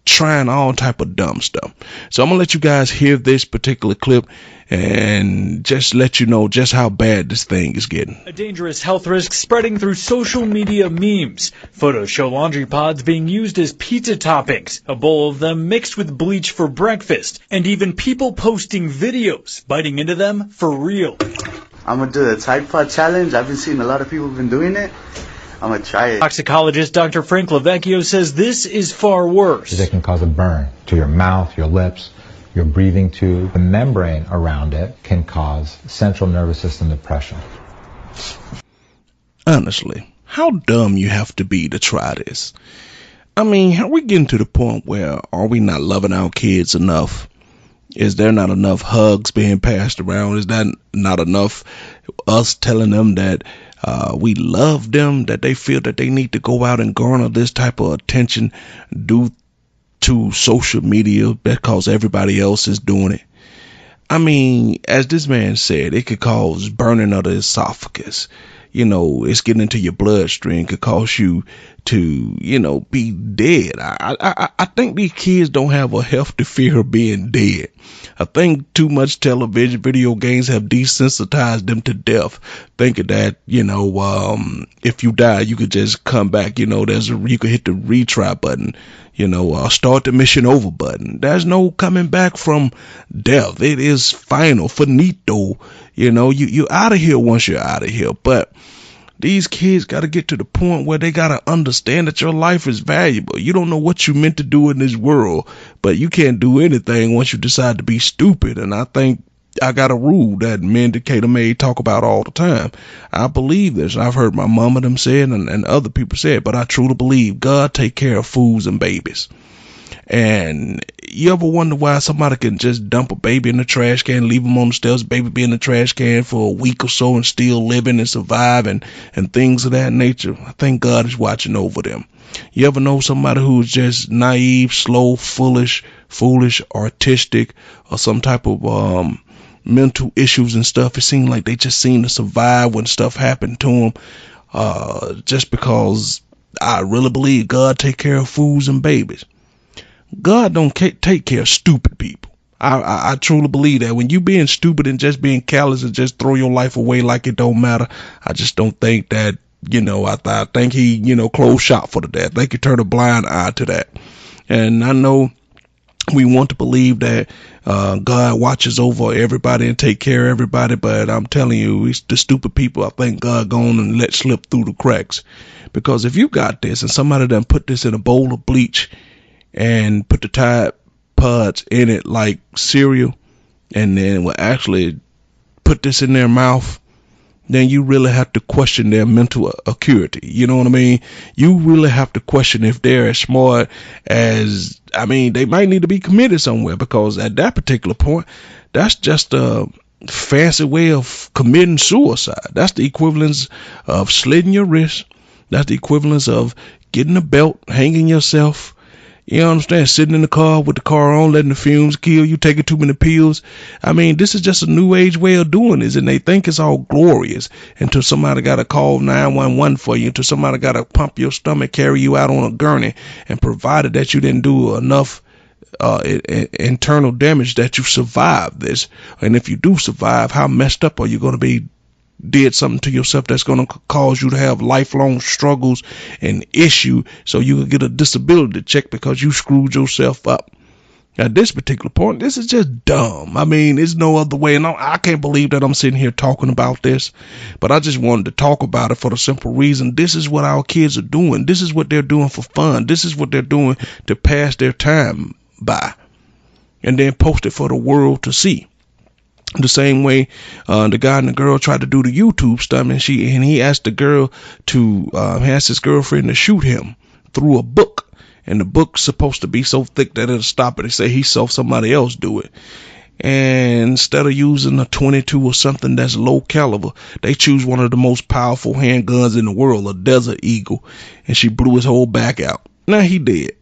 trying all type of dumb stuff. So I'm gonna let you guys hear this particular clip and just let you know just how bad this thing is getting. A dangerous health risk spreading through social media memes. Photos show laundry pods being used as pizza toppings, a bowl of them mixed with bleach for breakfast, and even people posting videos, biting into them for real. I'm gonna do the Tide Pod challenge. I've been seeing a lot of people have been doing it. I'm going to try it. Toxicologist Dr. Frank Lavecchio says this is far worse. It can cause a burn to your mouth, your lips, your breathing tube. The membrane around it can cause central nervous system depression. Honestly, how dumb you have to be to try this? I mean, are we getting to the point where are we not loving our kids enough? Is there not enough hugs being passed around? Is that not enough us telling them that we love them, that they feel that they need to go out and garner this type of attention due to social media because everybody else is doing it? I mean, as this man said, it could cause burning of the esophagus. It's getting into your bloodstream, could cause you to, be dead. I think these kids don't have a healthy fear of being dead. I think too much television, video games have desensitized them to death, thinking that, if you die, you could just come back, you could hit the retry button, start the mission over button. There's no coming back from death. It is final, finito. You're out of here once you're out of here. But these kids got to get to the point where they got to understand that your life is valuable. You don't know what you meant to do in this world, but you can't do anything once you decide to be stupid. And I think I got a rule that me and Decatur May talk about all the time. I believe this. I've heard my mama them say it and other people say it, but I truly believe God take care of fools and babies. And you ever wonder why somebody can just dump a baby in the trash can, leave them on the stairs, baby be in the trash can for a week or so and still living and survive and things of that nature? I think God is watching over them. You ever know somebody who's just naive, slow, foolish, artistic, or some type of mental issues and stuff? It seems like they just seem to survive when stuff happened to them, just because I really believe God take care of fools and babies. God don't take care of stupid people. I truly believe that. When you being stupid and just being callous and just throw your life away like it don't matter, I just don't think that I think he, closed shop for the day. I think he turned a blind eye to that. And I know we want to believe that God watches over everybody and take care of everybody, but I'm telling you, it's the stupid people I think God gone and let slip through the cracks. Because if you got this and somebody done put this in a bowl of bleach and put the Tide Pods in it like cereal, and then will actually put this in their mouth, then you really have to question their mental acuity. You know what I mean? You really have to question if they're as smart as, they might need to be committed somewhere, because at that particular point, that's just a fancy way of committing suicide. That's the equivalence of slitting your wrist. That's the equivalence of getting a belt, hanging yourself. You understand? Sitting in the car with the car on, letting the fumes kill you, taking too many pills. This is just a new age way of doing this, and they think it's all glorious until somebody got to call 911 for you, until somebody got to pump your stomach, carry you out on a gurney, and provided that you didn't do enough internal damage that you survived this. And if you do survive, how messed up are you going to be? Did something to yourself that's going to cause you to have lifelong struggles and issue, so you can get a disability check because you screwed yourself up. At this particular point, this is just dumb. There's no other way. And I can't believe that I'm sitting here talking about this, but I just wanted to talk about it for the simple reason this is what our kids are doing. This is what they're doing for fun. This is what they're doing to pass their time by, and then post it for the world to see. The same way the guy and the girl tried to do the YouTube stuff, and he asked the girl to ask his girlfriend to shoot him through a book, and the book's supposed to be so thick that it'll stop it. They say he saw somebody else do it, and instead of using a 22 or something that's low caliber, they choose one of the most powerful handguns in the world, a Desert Eagle, and she blew his whole back out. Now he dead,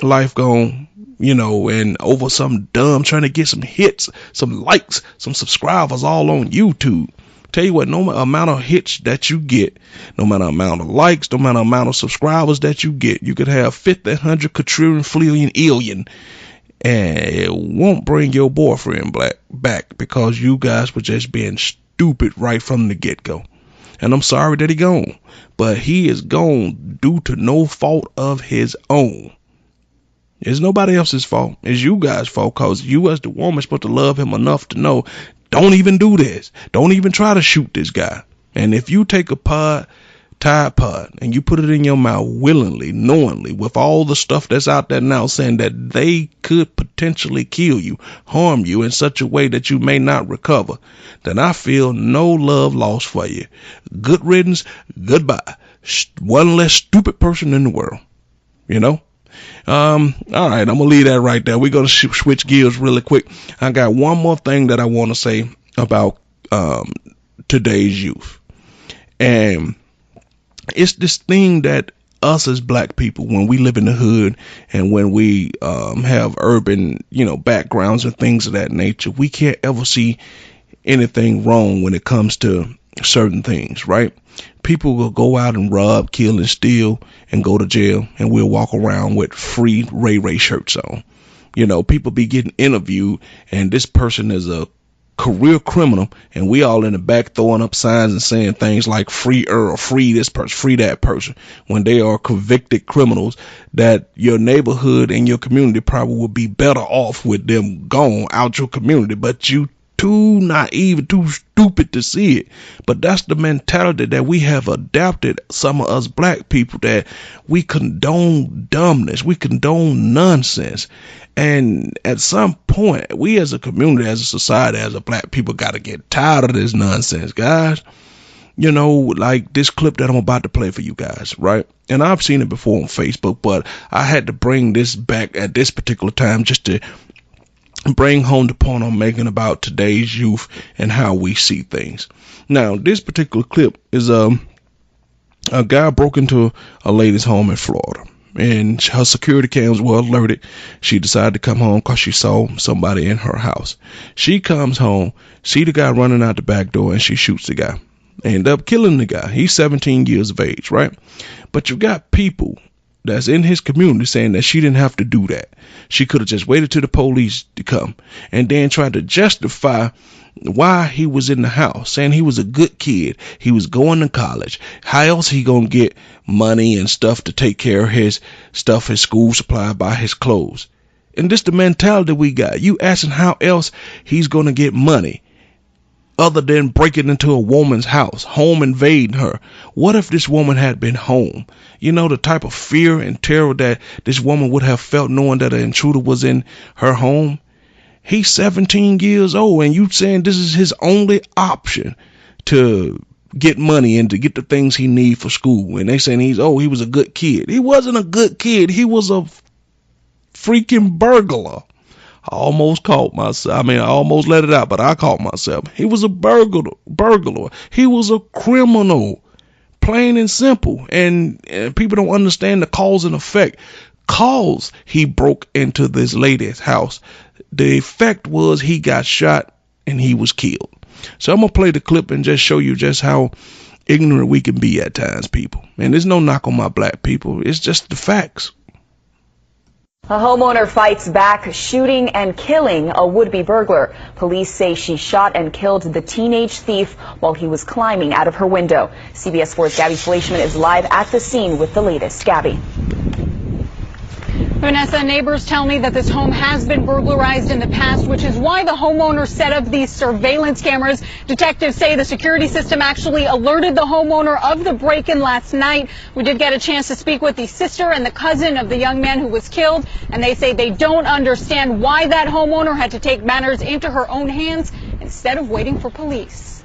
life gone. And over some dumb trying to get some hits, some likes, some subscribers all on YouTube. Tell you what, no amount of hits that you get, no matter amount of likes, no matter amount of subscribers that you get, you could have 50, 100, quadrillion, flillion, illion, and it won't bring your boyfriend back because you guys were just being stupid right from the get-go. And I'm sorry that he gone, but he is gone due to no fault of his own. It's nobody else's fault. It's you guys' fault, because you as the woman supposed to love him enough to know, don't even do this. Don't even try to shoot this guy. And if you take a Tide Pod and you put it in your mouth willingly, knowingly, with all the stuff that's out there now saying that they could potentially kill you, harm you in such a way that you may not recover, then I feel no love lost for you. Good riddance, goodbye. One less stupid person in the world. All right, I'm gonna leave that right there. We're gonna switch gears really quick. I got one more thing that I want to say about today's youth, and it's this thing that us as black people, when we live in the hood and when we have urban backgrounds and things of that nature, we can't ever see anything wrong when it comes to certain things, right? People will go out and rob, kill, and steal and go to jail, and we'll walk around with free Ray Ray shirts on. People be getting interviewed, and this person is a career criminal, and we all in the back throwing up signs and saying things like free Earl, free this person, free that person, when they are convicted criminals that your neighborhood and your community probably would be better off with them gone out your community, but you too naive, too stupid to see it. But that's the mentality that we have adapted, some of us black people, that we condone dumbness, we condone nonsense. And at some point, we as a community, as a society, as a black people, got to get tired of this nonsense, guys. Like this clip that I'm about to play for you guys, right? And I've seen it before on Facebook, but I had to bring this back at this particular time just to bring home the point I'm making about today's youth and how we see things. Now, this particular clip is a guy broke into a lady's home in Florida, and her security cams were alerted. She decided to come home because she saw somebody in her house. She comes home, see the guy running out the back door, and she shoots the guy. End up killing the guy. He's 17 years of age, right? But you got people that's in his community saying that she didn't have to do that. She could have just waited till the police to come and then tried to justify why he was in the house, saying he was a good kid. He was going to college. How else he gonna get money and stuff to take care of his stuff, his school supply, buy his clothes? And this the mentality we got. You asking how else he's gonna get money other than breaking into a woman's house, home invading her. What if this woman had been home? You know, the type of fear and terror that this woman would have felt knowing that an intruder was in her home. He's 17 years old, and you saying this is his only option to get money and to get the things he need for school. And they saying he was a good kid. He wasn't a good kid. He was a freaking burglar. I almost caught myself. I almost let it out, but I caught myself. He was a burglar. He was a criminal, plain and simple. And people don't understand the cause and effect. Cause he broke into this lady's house. The effect was he got shot and he was killed. So I'm going to play the clip and just show you just how ignorant we can be at times, people. And there's no knock on my black people. It's just the facts. A homeowner fights back, shooting and killing a would-be burglar. Police say she shot and killed the teenage thief while he was climbing out of her window. CBS 4's Gabby Fleischman is live at the scene with the latest. Gabby. Vanessa, neighbors tell me that this home has been burglarized in the past, which is why the homeowner set up these surveillance cameras. Detectives say the security system actually alerted the homeowner of the break-in last night. We did get a chance to speak with the sister and the cousin of the young man who was killed, and they say they don't understand why that homeowner had to take matters into her own hands instead of waiting for police.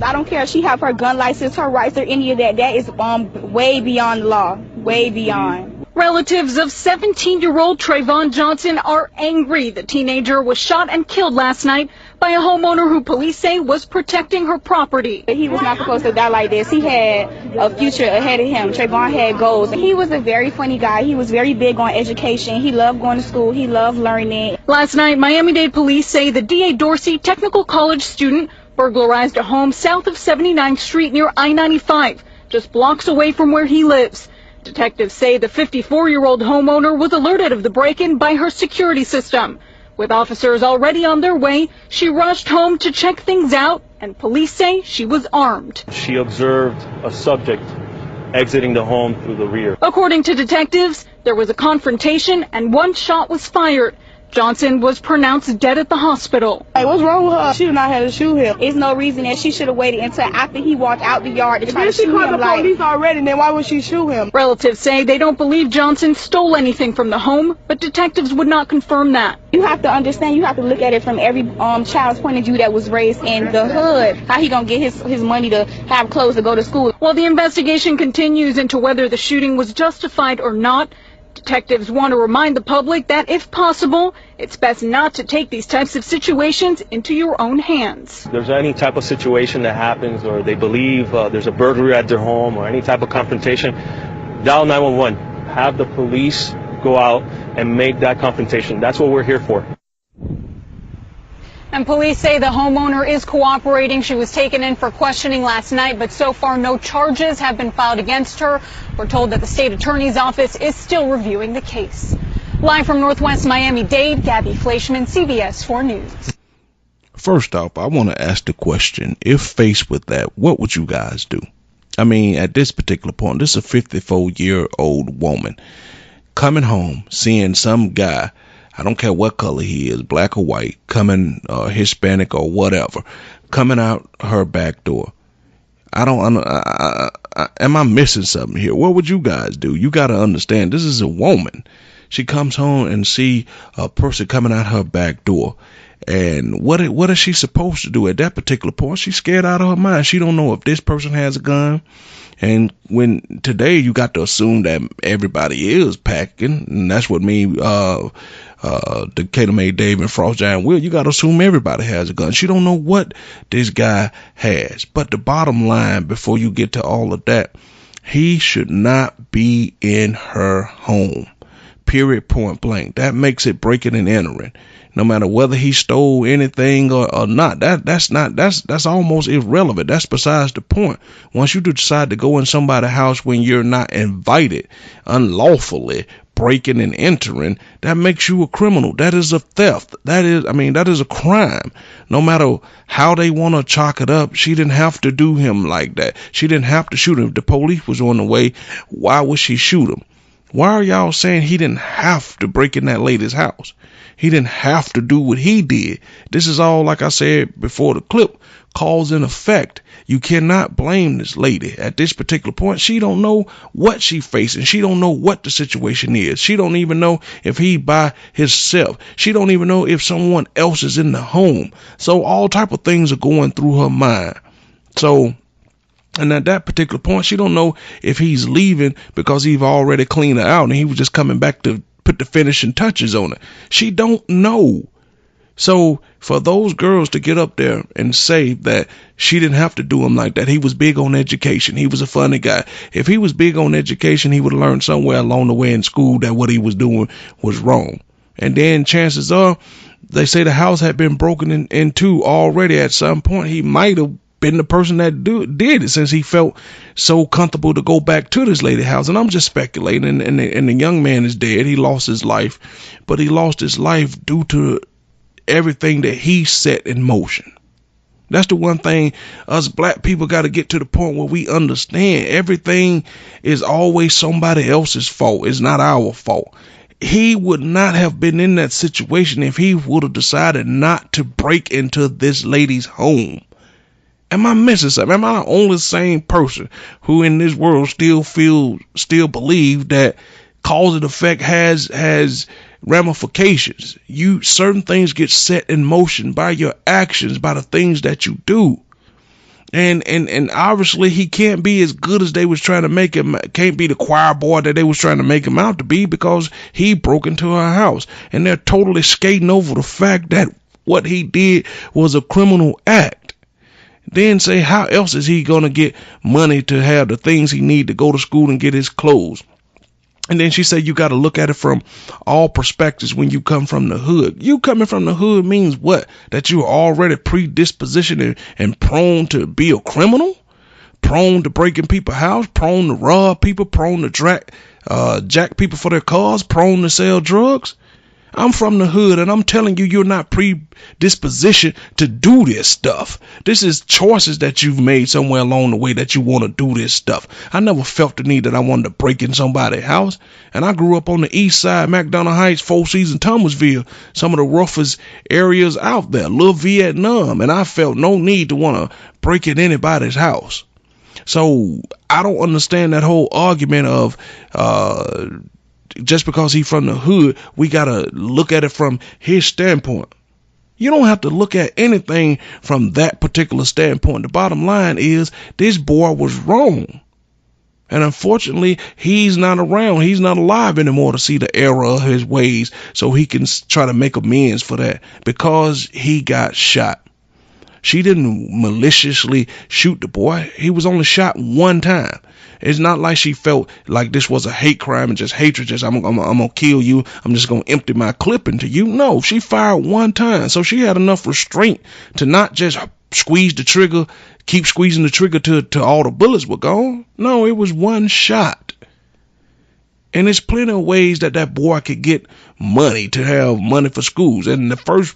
I don't care if she have her gun license, her rights, or any of that. That is way beyond the law, way beyond. Relatives of 17-year-old Trayvon Johnson are angry. The teenager was shot and killed last night by a homeowner who police say was protecting her property. He was not supposed to die like this. He had a future ahead of him. Trayvon had goals. He was a very funny guy. He was very big on education. He loved going to school. He loved learning. Last night, Miami-Dade police say the D.A. Dorsey Technical College student burglarized a home south of 79th Street near I-95, just blocks away from where he lives. Detectives say the 54-year-old homeowner was alerted of the break-in by her security system. With officers already on their way, she rushed home to check things out, and police say she was armed. She observed a subject exiting the home through the rear. According to detectives, there was a confrontation and one shot was fired. Johnson was pronounced dead at the hospital. Hey, what's wrong with her? She did not have to shoot him. There's no reason that she should have waited until after he walked out the yard to try to shoot him. If she called the police already, then why would she shoot him? Relatives say they don't believe Johnson stole anything from the home, but detectives would not confirm that. You have to understand, you have to look at it from every child's point of view that was raised in the hood. How he gonna get his money to have clothes to go to school? While the investigation continues into whether the shooting was justified or not, detectives want to remind the public that, if possible, it's best not to take these types of situations into your own hands. If there's any type of situation that happens or they believe there's a burglary at their home or any type of confrontation, dial 911. Have the police go out and make that confrontation. That's what we're here for. And police say the homeowner is cooperating. She was taken in for questioning last night, but so far no charges have been filed against her. We're told that the state attorney's office is still reviewing the case. Live from Northwest Miami-Dade, Gabby Fleischman, CBS 4 News. First off, I want to ask the question, if faced with that, what would you guys do? I mean, at this particular point, this is a 54-year-old woman coming home, seeing some guy, I don't care what color he is, black or white, coming, Hispanic or whatever, coming out her back door. Am I missing something here? What would you guys do? You got to understand, this is a woman. She comes home and see a person coming out her back door. And what is she supposed to do at that particular point? She's scared out of her mind. She don't know if this person has a gun. And when today you got to assume that everybody is packing, and that's what me, Decatur May, Dave, and Frost Giant Will, you got to assume everybody has a gun. She don't know what this guy has. But the bottom line, before you get to all of that, he should not be in her home. period, point blank. That makes it breaking and entering. No matter whether he stole anything or not, that's almost irrelevant. That's besides the point. Once you decide to go in somebody's house when you're not invited, unlawfully breaking and entering, that makes you a criminal. That is a theft. That is a crime. No matter how they want to chalk it up, she didn't have to do him like that. She didn't have to shoot him. If the police was on the way, why would she shoot him? Why are y'all saying he didn't have to break in that lady's house? He didn't have to do what he did. This is all, like I said before the clip, cause and effect. You cannot blame this lady at this particular point. She don't know what she facing. She don't know what the situation is. She don't even know if he by himself. She don't even know if someone else is in the home. So all type of things are going through her mind. So, and at that particular point, she don't know if he's leaving because he's already cleaned her out and he was just coming back to put the finishing touches on it. She don't know. So for those girls to get up there and say that she didn't have to do him like that, he was big on education, he was a funny guy. If he was big on education, he would have learned somewhere along the way in school that what he was doing was wrong. And then chances are, they say the house had been broken into already at some point. He might have been the person that did it, since he felt so comfortable to go back to this lady's house. And I'm just speculating, and the young man is dead. He lost his life, but he lost his life due to everything that he set in motion. That's the one thing us black people got to get to the point where we understand everything is always somebody else's fault. It's not our fault. He would not have been in that situation if he would have decided not to break into this lady's home. Am I missing something? Am I the only sane person who in this world still believe that cause and effect has ramifications? Certain things get set in motion by your actions, by the things that you do. And obviously he can't be as good as they was trying to make him, can't be the choir boy that they was trying to make him out to be, because he broke into her house. And they're totally skating over the fact that what he did was a criminal act. Then say, how else is he going to get money to have the things he need to go to school and get his clothes? And then she said, you got to look at it from all perspectives when you come from the hood. You coming from the hood means what? That you're already predispositioned and prone to be a criminal? Prone to breaking people's house? Prone to rob people? Prone to jack people for their cars? Prone to sell drugs? I'm from the hood, and I'm telling you, you're not predispositioned to do this stuff. This is choices that you've made somewhere along the way that you want to do this stuff. I never felt the need that I wanted to break in somebody's house. And I grew up on the east side, McDonough Heights, Four Seasons, Thomasville, some of the roughest areas out there, Little Vietnam. And I felt no need to want to break in anybody's house. So I don't understand that whole argument of, just because he's from the hood, we got to look at it from his standpoint. You don't have to look at anything from that particular standpoint. The bottom line is this boy was wrong. And unfortunately, he's not around. He's not alive anymore to see the error of his ways, so he can try to make amends for that, because he got shot. She didn't maliciously shoot the boy. He was only shot one time. It's not like she felt like this was a hate crime and just hatred, just I'm gonna kill you, I'm just gonna empty my clip into you. No, she fired one time. So she had enough restraint to not just squeeze the trigger, keep squeezing the trigger till all the bullets were gone. No, it was one shot. And there's plenty of ways that boy could get money, to have money for schools. And the first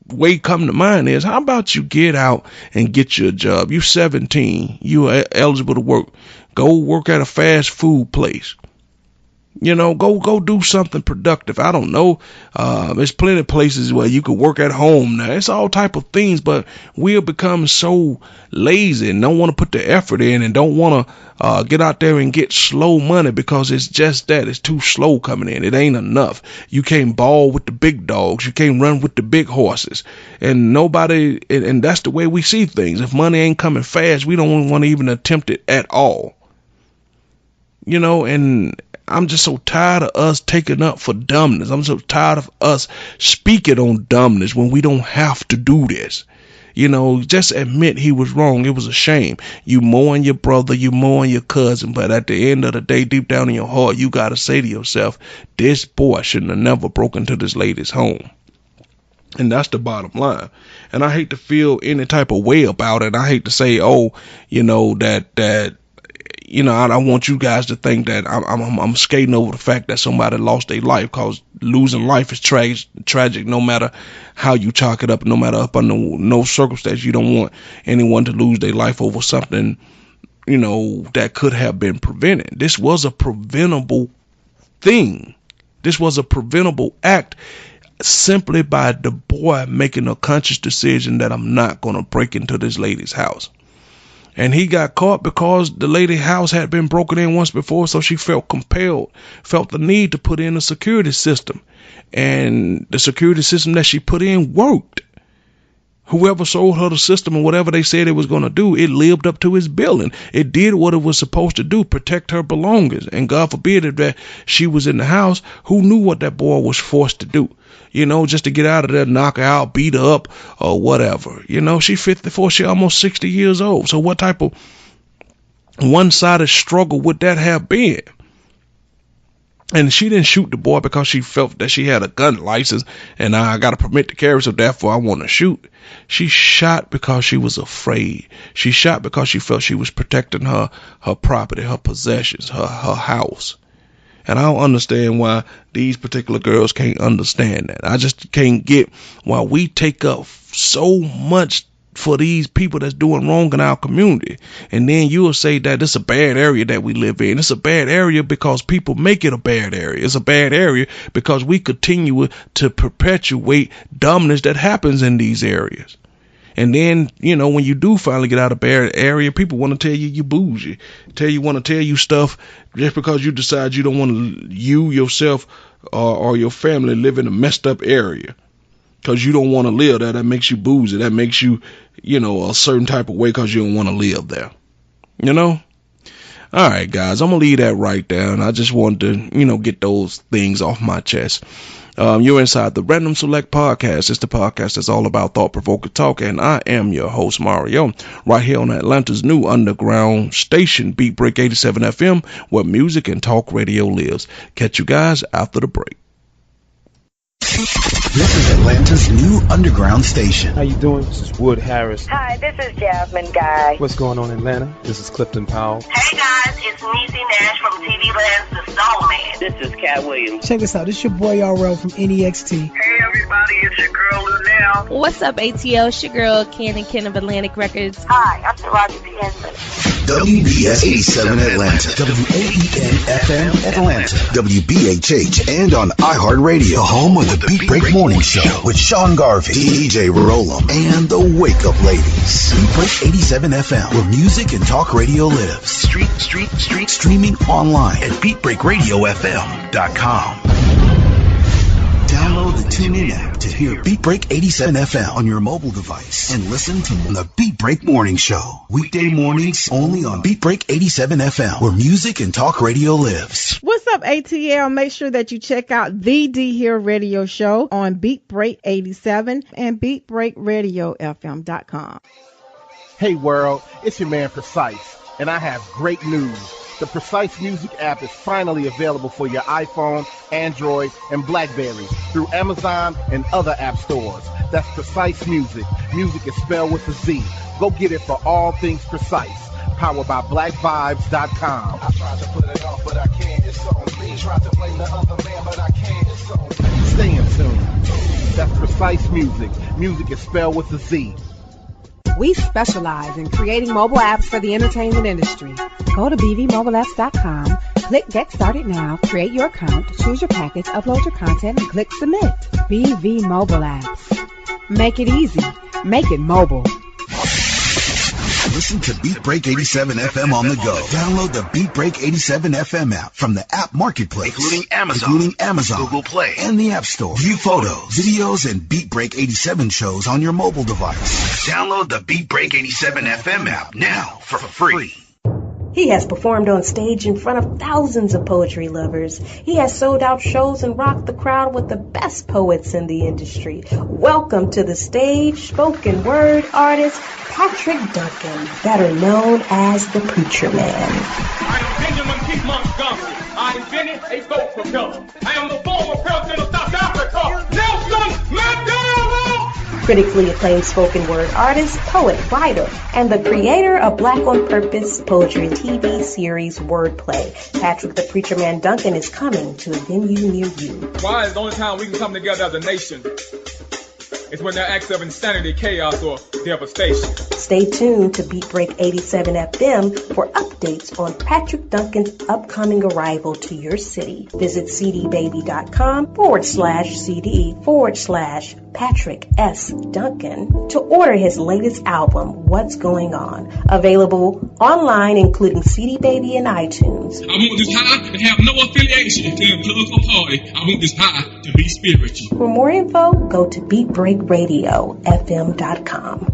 way come to mind is, how about you get out and get your job? You're 17, you are eligible to work. Go work at a fast food place. Go do something productive. I don't know. There's plenty of places where you can work at home now. It's all type of things, but we'll become so lazy and don't want to put the effort in, and don't want to get out there and get slow money, because it's just that. It's too slow coming in. It ain't enough. You can't ball with the big dogs. You can't run with the big horses. And and that's the way we see things. If money ain't coming fast, we don't want to even attempt it at all. And I'm just so tired of us taking up for dumbness. I'm so tired of us speaking on dumbness when we don't have to do this. You know, just admit he was wrong. It was a shame. You mourn your brother, you mourn your cousin, but at the end of the day, deep down in your heart, you got to say to yourself, this boy shouldn't have never broken into this lady's home. And that's the bottom line. And I hate to feel any type of way about it. I hate to say, oh, you know, that you know, I don't want you guys to think that I'm skating over the fact that somebody lost their life, because losing life is tragic no matter how you chalk it up, no matter up under no circumstance. You don't want anyone to lose their life over something, you know, that could have been prevented. This was a preventable thing. This was a preventable act, simply by the boy making a conscious decision that I'm not going to break into this lady's house. And he got caught because the lady's house had been broken in once before, so she felt compelled, felt the need to put in a security system. And the security system that she put in worked. Whoever sold her the system and whatever they said it was going to do, it lived up to its billing. It did what it was supposed to do, protect her belongings. And God forbid if that she was in the house, who knew what that boy was forced to do? You know, just to get out of there, knock her out, beat her up, or whatever. You know, she 54, she almost 60 years old. So what type of one-sided struggle would that have been? And she didn't shoot the boy because she felt that she had a gun license and I got a permit to carry, so therefore I want to shoot. She shot because she was afraid. She shot because she felt she was protecting her property, her possessions, her house. And I don't understand why these particular girls can't understand that. I just can't get why we take up so much for these people that's doing wrong in our community. And then you'll say that it's a bad area that we live in. It's a bad area because people make it a bad area. It's a bad area because we continue to perpetuate dominance that happens in these areas. And then, you know, when you do finally get out of bad area, people want to tell you bougie. Want to tell you stuff just because you decide you don't want to, you, yourself, or your family live in a messed up area. Because you don't want to live there. That makes you bougie. That makes you, you know, a certain type of way because you don't want to live there. You know? All right, guys, I'm going to leave that right there. And I just wanted to, you know, get those things off my chest. You're inside the Random Select Podcast. It's the podcast that's all about thought-provoking talk, and I am your host, Mario, right here on Atlanta's new underground station, Beat Break 87 FM, where music and talk radio lives. Catch you guys after the break. This is Atlanta's new underground station. How you doing? This is Wood Harris. Hi, this is Jasmine Guy. What's going on in Atlanta? This is Clifton Powell. Hey guys, it's Niecy Nash from TV Land's The Soul Man. This is Cat Williams. Check this out. This is your boy RL from NEXT. Hey everybody, it's your girl Lunel. What's up, ATL? It's your girl Ken of Atlantic Records. Hi, I'm Taraji P. Henson. WBS 87 Atlanta, WAEN FM Atlanta, WBHH, and on iHeartRadio, home of the Beat Break Morning Show with Sean Garvey, DJ Rollum, and the Wake Up Ladies. Beat Break 87 FM, where music and talk radio lives. Streaming online at BeatBreakRadioFM.com. Download the TuneIn app to hear Beat Break 87 FM on your mobile device and listen to the Beat Break Morning Show. Weekday mornings only on Beat Break 87 FM, where music and talk radio lives. What's up, ATL? Make sure that you check out the D Here Radio Show on Beat Break 87 and BeatBreakRadioFM.com. Hey world, it's your man Precise, and I have great news. The Precise Music app is finally available for your iPhone, Android, and BlackBerry through Amazon and other app stores. That's Precise Music. Music is spelled with a Z. Go get it for all things precise. Powered by BlackVibes.com. I tried to put it off, but I can't. It's on me. Tried to blame the other man, but I can't. It's on me. Stay in tune. That's Precise Music. Music is spelled with a Z. We specialize in creating mobile apps for the entertainment industry. Go to bvmobileapps.com, click Get Started Now, create your account, choose your package, upload your content, and click Submit. BV Mobile Apps. Make it easy. Make it mobile. Listen to Beat Break 87 FM on the go. Download the Beat Break 87 FM app from the app marketplace, including Amazon, Google Play, and the App Store. View photos, videos, and Beat Break 87 shows on your mobile device. Download the Beat Break 87 FM app now for free. He has performed on stage in front of thousands of poetry lovers. He has sold out shows and rocked the crowd with the best poets in the industry. Welcome to the stage, spoken word artist Patrick Duncan, better known as the Preacher Man. I am Benjamin P. Montgomery. I invented a vote propeller. I am the former president of South Africa, Nelson Mandela. Critically acclaimed spoken word artist, poet, writer, and the creator of Black on Purpose poetry TV series Wordplay. Patrick the Preacher Man Duncan is coming to a venue near you. Why is the only time we can come together as a nation? It's when there are acts of insanity, chaos, or devastation. Stay tuned to Beat Break 87 FM for updates on Patrick Duncan's upcoming arrival to your city. Visit cdbaby.com/CD/Patrick S. Duncan to order his latest album, What's Going On. Available online, including CD Baby and iTunes. I want this high to have no affiliation to a political party. I want this high to be spiritual. For more info, go to BeatBreakRadioFM.com.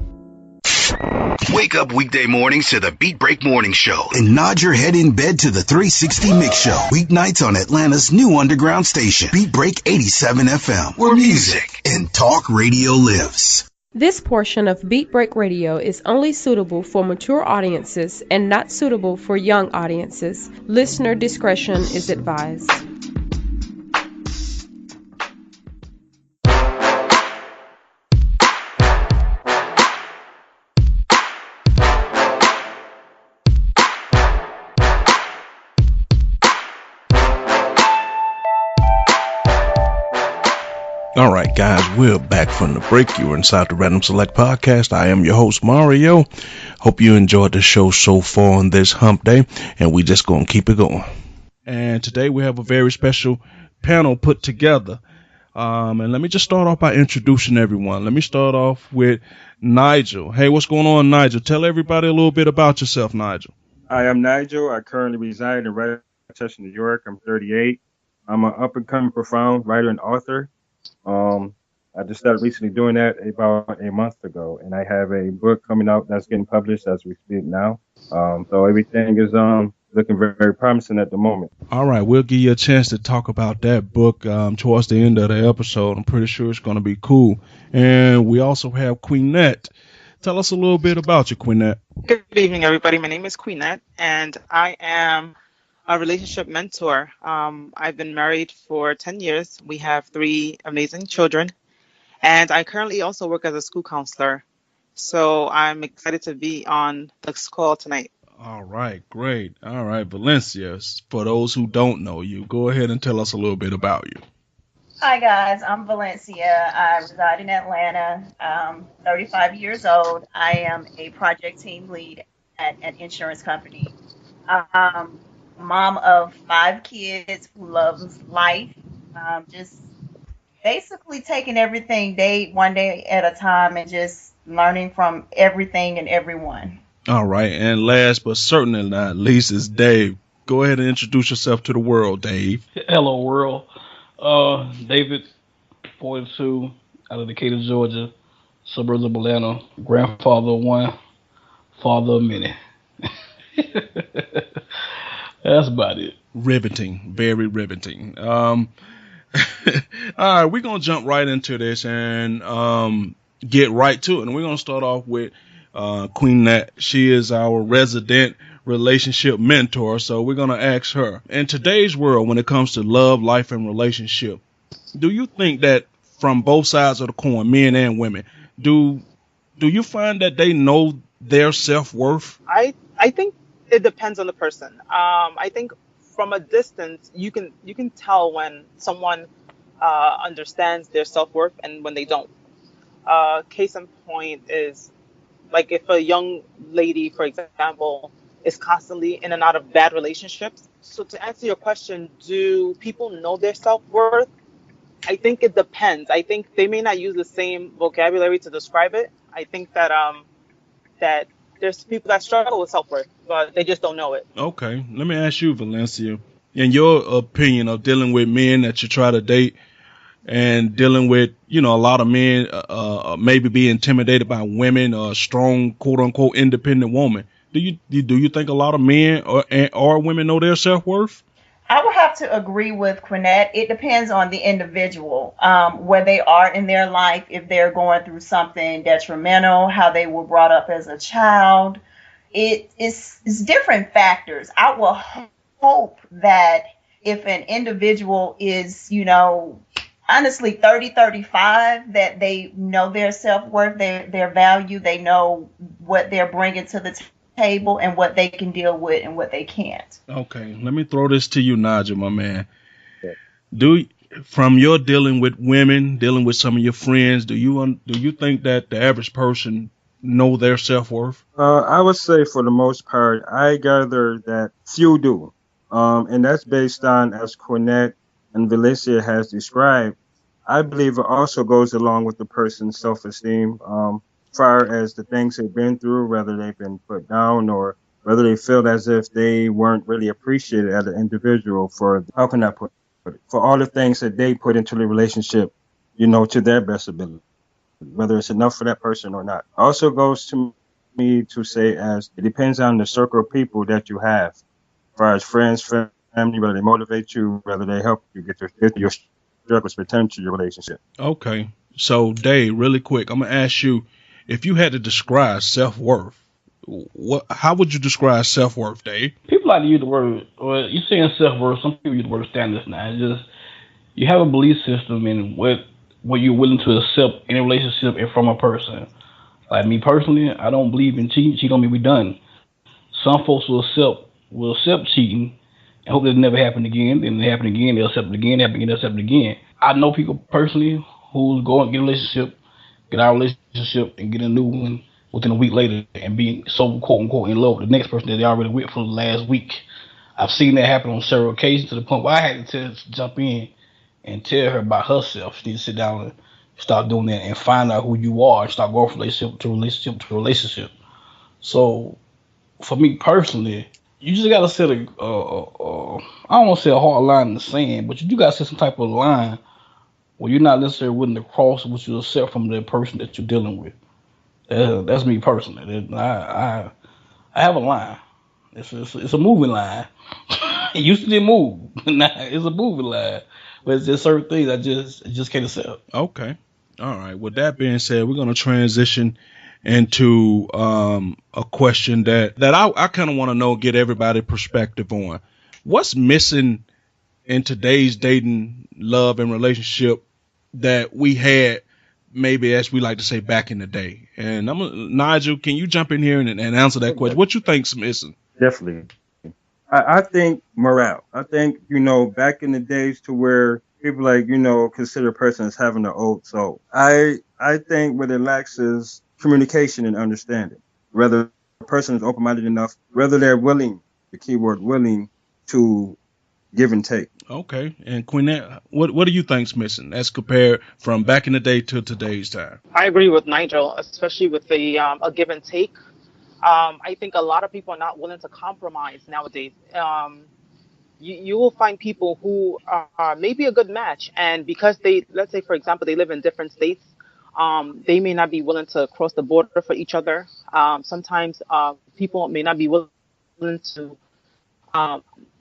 Wake up weekday mornings to the Beat Break Morning Show and nod your head in bed to the 360 Mix Show. Weeknights on Atlanta's new underground station, Beat Break 87 FM, where music and talk radio lives. This portion of Beat Break Radio is only suitable for mature audiences and not suitable for young audiences. Listener discretion is advised. All right, guys, we're back from the break. You're inside the Random Select Podcast. I am your host, Mario. Hope you enjoyed the show so far on this hump day, and we just going to keep it going. And today we have a very special panel put together. And let me just start off by introducing everyone. Let me start off with Nigel. Hey, what's going on, Nigel? Tell everybody a little bit about yourself, Nigel. I am Nigel. I currently reside in Rochester, New York. I'm 38. I'm an up-and-coming profound writer and author. I just started recently doing that about a month ago, and I have a book coming out that's getting published as we speak now. So everything is looking very, very promising at the moment. All right, we'll give you a chance to talk about that book towards the end of the episode. I'm pretty sure it's going to be cool. And we also have Queenette. Tell us a little bit about you, Queenette. Good evening, everybody. My name is Queenette, and I am a relationship mentor. I've been married for 10 years. We have 3 amazing children, and I currently also work as a school counselor. So I'm excited to be on this call tonight. All right, great. All right, Valencia, for those who don't know you, go ahead and tell us a little bit about you. Hi, guys. I'm Valencia. I reside in Atlanta. 35 years old. I am a project team lead at an insurance company. Mom of 5 kids who loves life, just basically taking everything one day at a time and just learning from everything and everyone. All right, and last but certainly not least is Dave. Go ahead and introduce yourself to the world, Dave. Hello, world. David, 42, out of Decatur, Georgia, suburbs of Atlanta, grandfather of 1, father of many. That's about it. Riveting. Very riveting. All right, we're going to jump right into this and get right to it. And we're going to start off with Queenette. She is our resident relationship mentor. So we're going to ask her, in today's world, when it comes to love, life, and relationship, do you think that from both sides of the coin, men and women, do you find that they know their self-worth? I think it depends on the person. I think from a distance, you can tell when someone understands their self-worth and when they don't. Case in point is, like, if a young lady, for example, is constantly in and out of bad relationships. So to answer your question, do people know their self-worth? I think it depends. I think they may not use the same vocabulary to describe it. I think that that there's people that struggle with self-worth, but they just don't know it. Okay. Let me ask you, Valencia, in your opinion of dealing with men that you try to date and dealing with, a lot of men maybe be intimidated by women, a strong, quote-unquote, independent woman. Do you think a lot of men or women know their self-worth? I would have to agree with Quinette. It depends on the individual, where they are in their life, if they're going through something detrimental, how they were brought up as a child. It's different factors. I will hope that if an individual is, honestly 30, 35, that they know their self-worth, their value, they know what they're bringing to the table and what they can deal with and what they can't. Okay, let me throw this to you, Nigel, my man. From your dealing with women, dealing with some of your friends, do you think that the average person know their self-worth? I would say for the most part, I gather that few do. And that's based on, as Quinette and Valencia has described, I believe it also goes along with the person's self-esteem, far as the things they've been through, whether they've been put down or whether they feel as if they weren't really appreciated as an individual for, how can I put it, for all the things that they put into the relationship, to their best ability, whether it's enough for that person or not. Also goes to me to say as it depends on the circle of people that you have, as far as friends, family, whether they motivate you, whether they help you get your struggles pertaining to your relationship. Okay. So, Dave, really quick, I'm going to ask you, if you had to describe self-worth, how would you describe self-worth, Dave? People like to use the word, or you're saying self-worth, some people use the word standards now. It's just, you have a belief system in what you're willing to accept in a relationship and from a person. Like me personally, I don't believe in cheating. Cheat on me, we done. Some folks will accept cheating and hope that it never happen again. Then it happen again, they'll accept it again, happen again, they'll accept it again. I know people personally who go and get a relationship, get our relationship, and get a new one within a week later and be so quote unquote in love with the next person that they already with for the last week. I've seen that happen on several occasions to the point where I had to jump in and tell her about herself. She needs to sit down and start doing that and find out who you are and start going from relationship to relationship to relationship. So for me personally, you just gotta set I don't want to say a hard line in the sand, but you do gotta set some type of line where you're not necessarily willing to cross what you accept from the person that you're dealing with. That's me personally. I have a line. It's a moving line. It used to be a move. Now it's a moving line. But it's just certain things I just can't accept. Okay. All right. With that being said, we're gonna transition into a question that I kind of want to know, get everybody's perspective on. What's missing in today's dating, love, and relationship that we had, maybe, as we like to say, back in the day? And Nigel, can you jump in here and answer that question? What you think's missing? Definitely. I think morale. I think, back in the days to where people consider a person as having an old soul. I think what it lacks is communication and understanding. Whether a person is open-minded enough, whether they're willing, the keyword willing, to give and take. Okay. And Quinette, what do you think's missing as compared from back in the day to today's time? I agree with Nigel, especially with the a give and take. I think a lot of people are not willing to compromise nowadays. You will find people who are maybe a good match, and because let's say, for example, they live in different states, they may not be willing to cross the border for each other. Sometimes people may not be willing to,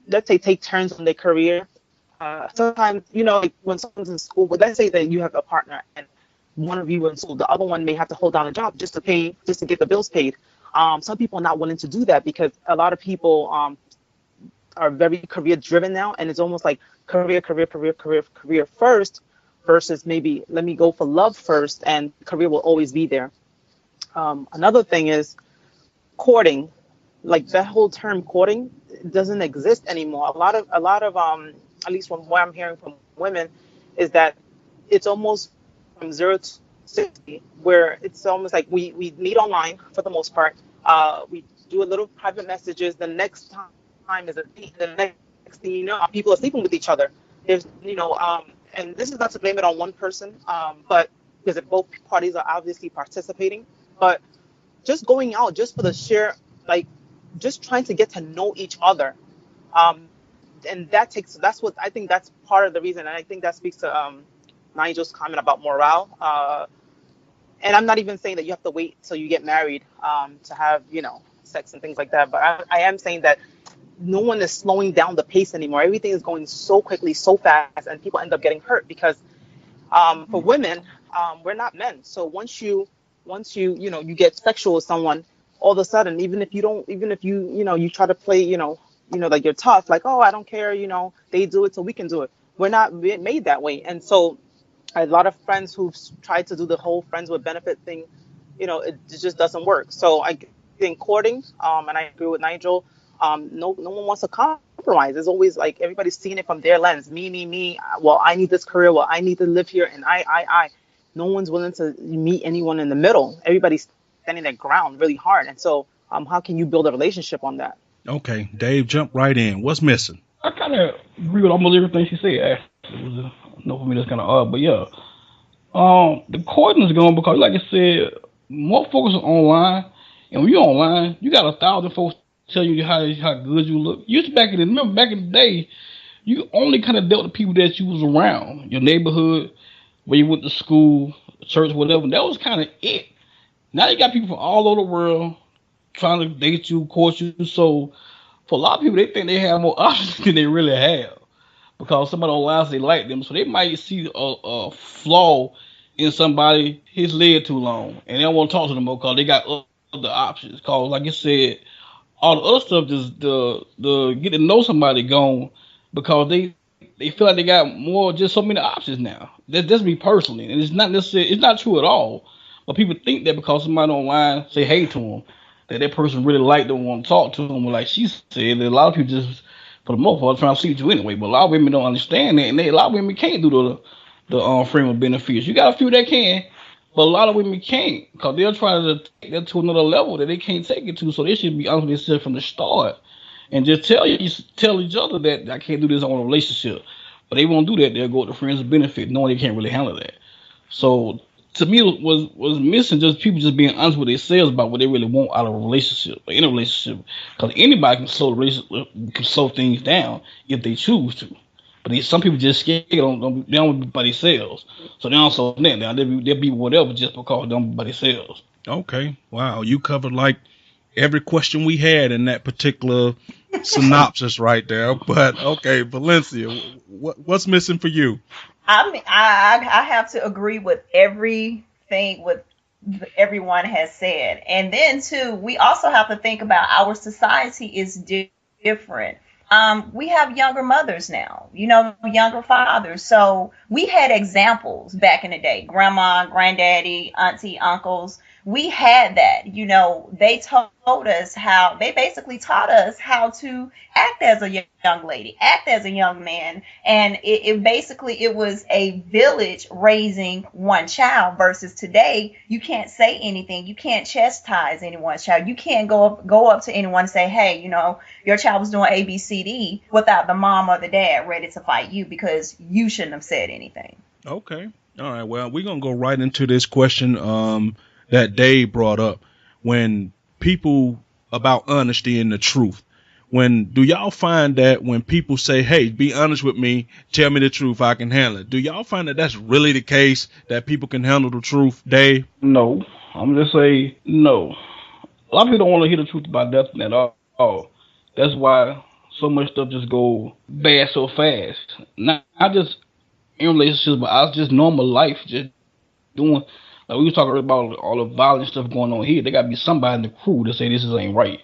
let's say, take turns in their career. Sometimes, like when someone's in school, but let's say that you have a partner and one of you in school, the other one may have to hold down a job just to get the bills paid. Some people are not willing to do that because a lot of people are very career driven now, and it's almost like career first versus maybe let me go for love first, and career will always be there. Another thing is courting. Like that whole term courting doesn't exist anymore. A lot of at least from what I'm hearing from women is that it's almost from 0 to 60, where it's almost like we meet online for the most part. We do a little private messages. The next time is a date. The next thing you know, people are sleeping with each other. There's and this is not to blame it on one person, but because both parties are obviously participating. But just going out just for the sheer, just trying to get to know each other, and that's what I think that's part of the reason, and I think that speaks to Nigel's comment about morale. And I'm not even saying that you have to wait till you get married to have sex and things like that. But I am saying that no one is slowing down the pace anymore. Everything is going so quickly, so fast, and people end up getting hurt because for women, we're not men. So once you you get sexual with someone, all of a sudden, even if you try to play, like you're tough, like, oh, I don't care, they do it so we can do it. We're not made that way. And so a lot of friends who've tried to do the whole friends with benefit thing, it just doesn't work. So I think courting, and I agree with Nigel, no one wants to compromise. It's always like everybody's seeing it from their lens. Me. Well, I need this career. Well, I need to live here. And I. No one's willing to meet anyone in the middle. Everybody's standing their ground really hard. And so how can you build a relationship on that? Okay, Dave, jump right in. What's missing? I kind of agree with almost everything she said. Actually, it was for me that's kind of odd, but yeah. The courting is going because, like I said, more focus on online. And when you're online, you got 1,000 folks tell you how good you look. Back in the day, you only kind of dealt with people that you was around, your neighborhood, where you went to school, church, whatever. That was kind of it. Now you got people from all over the world trying to date you, court you. So for a lot of people, they think they have more options than they really have because somebody online say they like them. So they might see a flaw in somebody, his leg too long, and they don't want to talk to them more because they got other options. Because like you said, all the other stuff is the get to know somebody gone because they feel like they got more, just so many options now. That's me personally, and it's not necessarily, it's not true at all. But people think that because somebody online say hey to them, that person really like them, want to talk to them. Like she said, a lot of people just, for the most part, trying to see you anyway. But a lot of women don't understand that, and a lot of women can't do the frame of benefits. You got a few that can, but a lot of women can't because they're trying to take that to another level that they can't take it to. So they should be honest with themselves from the start and just tell each other that I can't do this on a relationship. But they won't do that. They'll go to friends of benefit, knowing they can't really handle that. So to me, was missing just people just being honest with themselves about what they really want out of a relationship or in a relationship. Because anybody can slow things down if they choose to. But some people just scared they don't be by themselves. So they don't slow that down. They'll be whatever just because they don't be by themselves. Okay. Wow. You covered like every question we had in that particular synopsis right there. But okay, Valencia, what's missing for you? I have to agree with everything with everyone has said. And then too, we also have to think about our society is different. We have younger mothers now, younger fathers. So we had examples back in the day, grandma, granddaddy, auntie, uncles. We had that, they told us they basically taught us how to act as a young lady, act as a young man. And it was a village raising one child versus today. You can't say anything. You can't chastise anyone's child. You can't go up to anyone and say, hey, your child was doing A, B, C, D without the mom or the dad ready to fight you because you shouldn't have said anything. Okay. All right. Well, we're going to go right into this question that Dave brought up when people about honesty and the truth. Do y'all find that when people say, hey, be honest with me, tell me the truth, I can handle it. Do y'all find that that's really the case, that people can handle the truth, Dave? No. I'm just say no. A lot of people don't want to hear the truth about nothing at all. That's why so much stuff just go bad so fast. Not just in relationships, but just normal life, just doing. Like we was talking about all the violent stuff going on here. There got to be somebody in the crew to say this ain't right.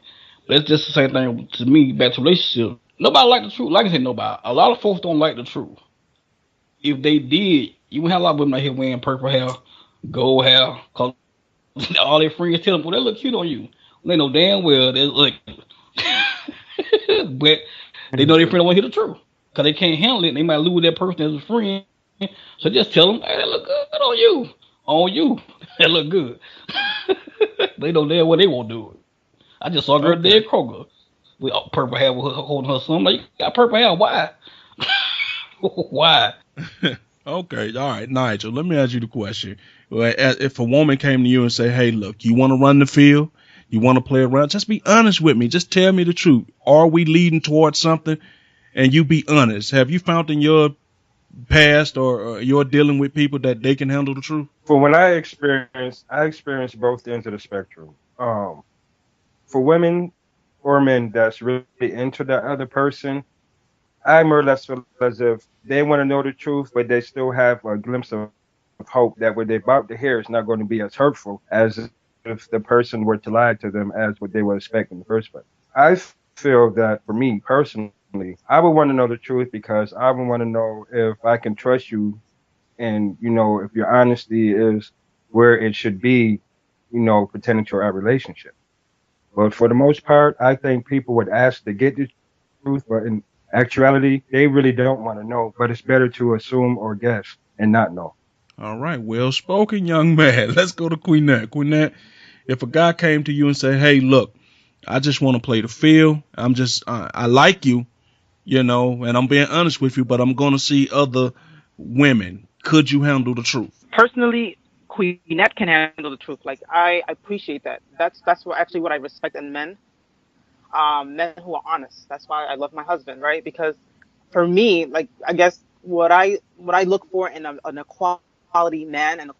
But it's just the same thing to me back to relationship. Nobody like the truth. Like I said, nobody. A lot of folks don't like the truth. If they did, you would have a lot of women out here wearing purple hair, gold hair, cause all their friends tell them, well, they look cute on you. They know damn well they look, but they know their friend don't want to hear the truth because they can't handle it. And they might lose that person as a friend. So just tell them, hey, they look good on you. On you, that look good. They know damn well they won't do it. I just saw a girl dead Kroger with purple hair holding her son. Like, you got purple hair, why? Why? Okay, all right, Nigel, let me ask you the question. If a woman came to you and say, hey, look, you want to run the field? You want to play around? Just be honest with me. Just tell me the truth. Are we leading towards something? And you be honest. Have you found in your past or you're dealing with people that they can handle the truth? For when I experienced both ends of the spectrum. for women or men that's really into the other person, I more or less feel as if they want to know the truth, but they still have a glimpse of hope that what they're about to hear is not going to be as hurtful as if the person were to lie to them as what they were expecting in the first place. I feel that for me personally, I would want to know the truth because I would want to know if I can trust you and, if your honesty is where it should be, pertaining to our relationship. But for the most part, I think people would ask to get the truth, but in actuality, they really don't want to know. But it's better to assume or guess and not know. All right, well spoken, young man. Let's go to Queenette. Queenette, if a guy came to you and said, "Hey, look, I just want to play the field. I like you, and I'm being honest with you, but I'm going to see other women." Could you handle the truth? Personally, Queenette can handle the truth. Like, I appreciate that. That's actually what I respect in men. Men who are honest. That's why I love my husband, right? Because for me, like, I guess what I look for in an equality man, and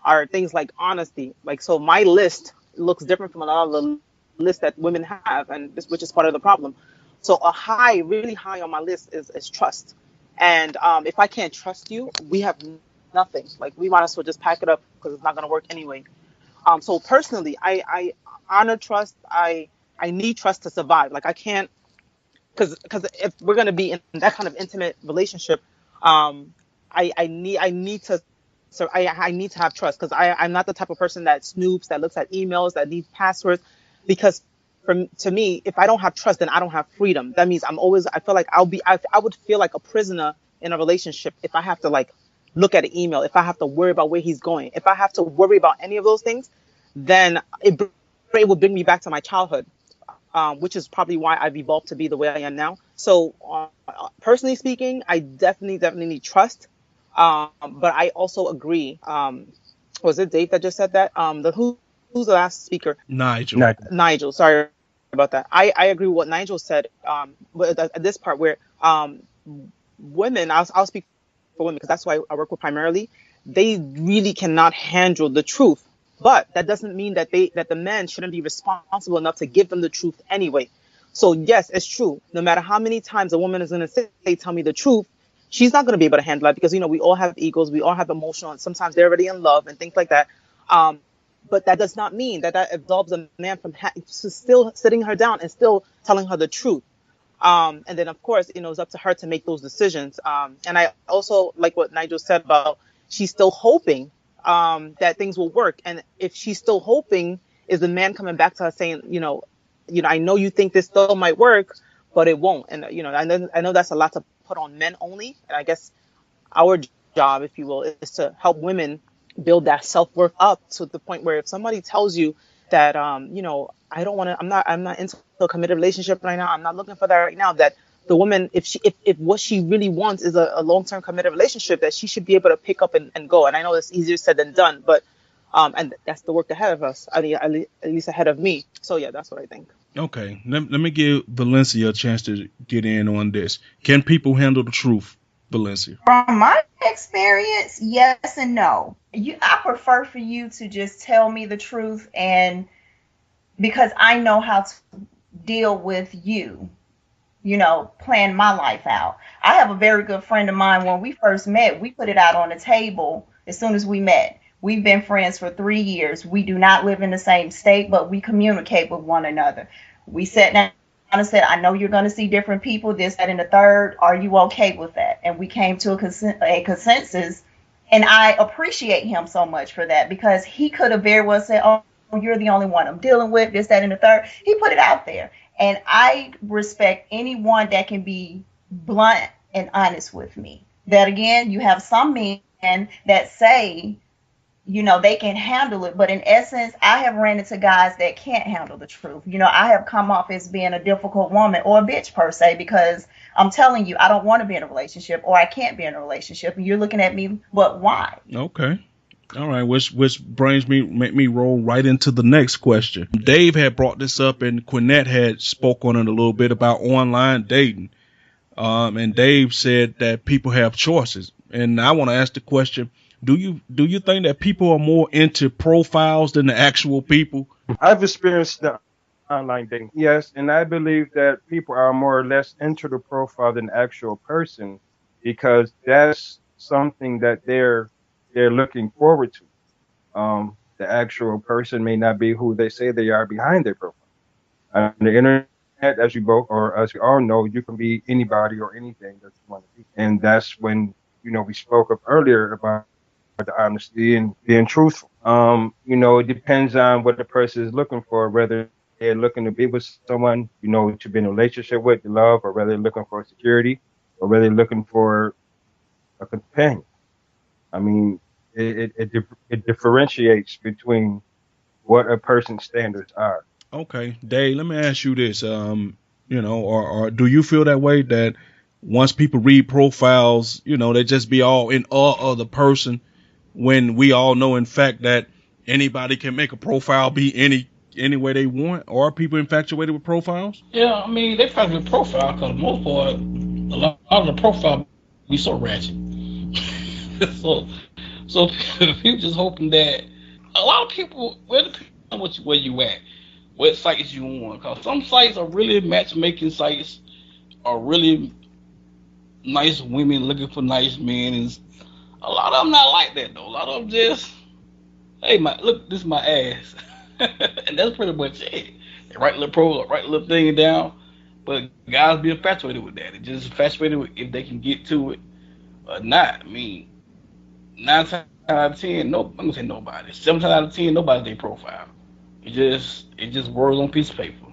are things like honesty. Like, so my list looks different from a lot of the lists that women have, and which is part of the problem. So really high on my list is trust. And if I can't trust you, we have nothing. Like, we might as well just pack it up because it's not going to work anyway. So personally, I honor trust. I need trust to survive. Like, I can't, because if we're going to be in that kind of intimate relationship, I need to have trust, because I'm not the type of person that snoops, that looks at emails, that needs passwords. Because to me, if I don't have trust, then I don't have freedom. That means I feel like I would feel like a prisoner in a relationship if I have to, like, look at an email, if I have to worry about where he's going, if I have to worry about any of those things, then it will bring me back to my childhood, which is probably why I've evolved to be the way I am now. So personally speaking, I definitely need trust. But I also agree. Was it Dave that just said that? Who's the last speaker? Nigel. Sorry about that. I agree with what Nigel said. At this part where women, I'll speak for women because that's who I work with primarily. They really cannot handle the truth, but that doesn't mean that the men shouldn't be responsible enough to give them the truth anyway. So yes, it's true. No matter how many times a woman is going to say, "Tell me the truth," she's not going to be able to handle it because we all have egos, we all have emotional, and sometimes they're already in love and things like that. But that does not mean that absolves a man from still sitting her down and still telling her the truth. And then, of course, it's up to her to make those decisions. And I also like what Nigel said about she's still hoping that things will work. And if she's still hoping, is the man coming back to her saying, I know you think this still might work, but it won't. And, I know that's a lot to put on men only. And I guess our job, if you will, is to help women build that self-worth up to the point where if somebody tells you that, I don't want to, I'm not into a committed relationship right now, I'm not looking for that right now, that the woman, if what she really wants is a long-term committed relationship, that she should be able to pick up and go. And I know it's easier said than done, but, and that's the work ahead of us, at least ahead of me. So yeah, that's what I think. Okay. Let me give Valencia a chance to get in on this. Can people handle the truth, Valencia? From my experience, yes and no. I prefer for you to just tell me the truth, and because I know how to deal with you, plan my life out. I have a very good friend of mine. When we first met, we put it out on the table as soon as we met. We've been friends for 3 years. We do not live in the same state, but we communicate with one another. We sat down and said, "I know you're going to see different people, this, that, and the third. Are you okay with that?" And we came to a consensus. And I appreciate him so much for that, because he could have very well said, "Oh, you're the only one I'm dealing with, this, that, and the third." He put it out there. And I respect anyone that can be blunt and honest with me. That again, you have some men that say, they can handle it. But in essence, I have ran into guys that can't handle the truth. I have come off as being a difficult woman or a bitch per se, because I'm telling you, I don't want to be in a relationship, or I can't be in a relationship. And you're looking at me, but why? Okay. All right. Which make me roll right into the next question. Dave had brought this up, and Queenette had spoke on it a little bit about online dating. And Dave said that people have choices. And I want to ask the question, do you think that people are more into profiles than the actual people? I've experienced the online dating. Yes, and I believe that people are more or less into the profile than the actual person because that's something that they're looking forward to. The actual person may not be who they say they are behind their profile. On the internet, as you both or as you all know, you can be anybody or anything that you want to be, and that's when we spoke up earlier about the honesty and being truthful. It depends on what the person is looking for, whether they're looking to be with someone, to be in a relationship with, to love, or whether they're looking for security, or whether they're looking for a companion. I mean, it differentiates between what a person's standards are. Okay, Dave, let me ask you this. Or do you feel that way that once people read profiles, they just be all in awe of the person when we all know, in fact, that anybody can make a profile be any way they want? Or are people infatuated with profiles? Yeah, I mean, they probably with profile because most part, a lot of the profile be so ratchet. so people just hoping that a lot of people, well, it depends on where you at, what sites you on. Because some sites are really matchmaking sites, are really nice women looking for nice men, and a lot of them not like that though. A lot of them just, hey, look, this is my ass, and that's pretty much it. They write a little thing down, but guys be infatuated with that. They just infatuated with if they can get to it or not. I mean, 9 times out of 10, I'm gonna say nobody. 7 times out of 10, nobody's their profile. It just words on a piece of paper.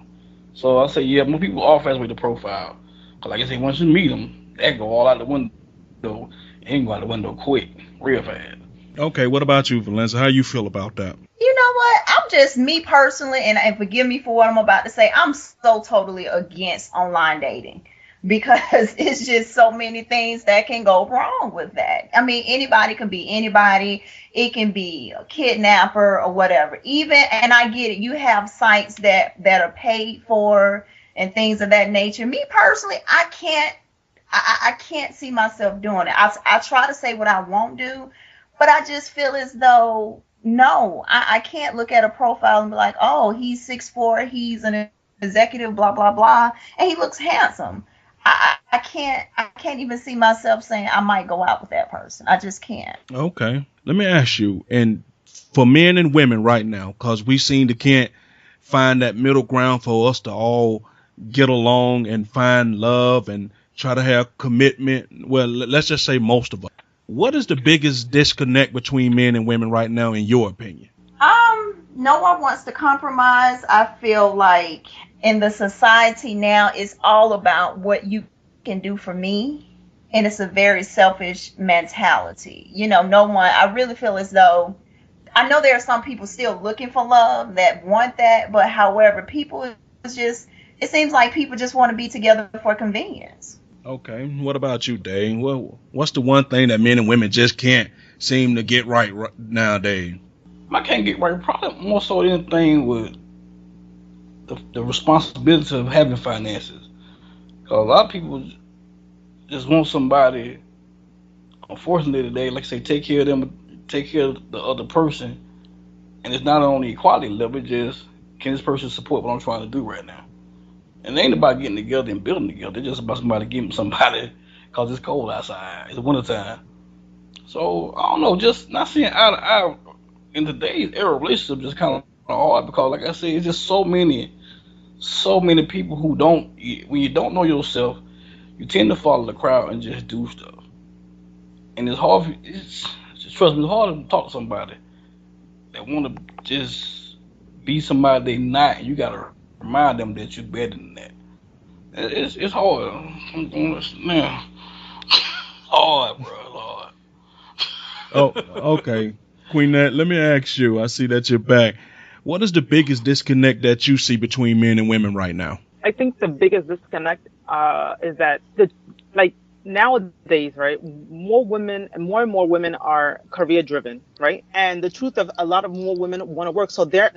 So I say, yeah, more people are infatuated with the profile. Cause like I say, once you meet them, that go all out the window. It ain't go out the window quick, real fast. Okay, what about you, Valencia? How you feel about that? You know what? I'm just me personally, and forgive me for what I'm about to say. I'm so totally against online dating because it's just so many things that can go wrong with that. I mean, anybody can be anybody. It can be a kidnapper or whatever. And I get it. You have sites that are paid for and things of that nature. Me personally, I can't see myself doing it. I try to say what I won't do, but I just feel as though, no, I can't look at a profile and be like, oh, he's 6'4", he's an executive, blah, blah, blah, and he looks handsome. I can't even see myself saying I might go out with that person. I just can't. Okay. Let me ask you, and for men and women right now, because we seem to can't find that middle ground for us to all get along and find love and try to have commitment. Well, let's just say most of us. What is the biggest disconnect between men and women right now, in your opinion? No one wants to compromise. I feel like in the society now, it's all about what you can do for me. And it's a very selfish mentality. No one, I really feel as though, I know there are some people still looking for love that want that, but however, it seems like people just want to be together for convenience. Okay. What about you, Dave? Well, what's the one thing that men and women just can't seem to get right nowadays? I can't get right. Probably more so than anything with the responsibility of having finances. Because a lot of people just want somebody, unfortunately today, like I say, take care of them, take care of the other person. And it's not on the equality level, it's just, can this person support what I'm trying to do right now? And it ain't about getting together and building together. It's just about somebody giving somebody because it's cold outside. It's wintertime. So, I don't know, just not seeing eye to eye in today's era, relationship just kind of hard because, like I said, it's just so many people who don't, when you don't know yourself, you tend to follow the crowd and just do stuff. And it's hard, trust me, it's hard to talk to somebody that want to just be somebody they not, and you got to remind them that you're better than that. It's hard. Man, hard, bro, hard. Oh, okay. Queenette, let me ask you, I see that you're back. What is the biggest disconnect that you see between men and women right now? I think the biggest disconnect is that nowadays, right, more and more women are career driven, right? And the truth of a lot of more women want to work. So they're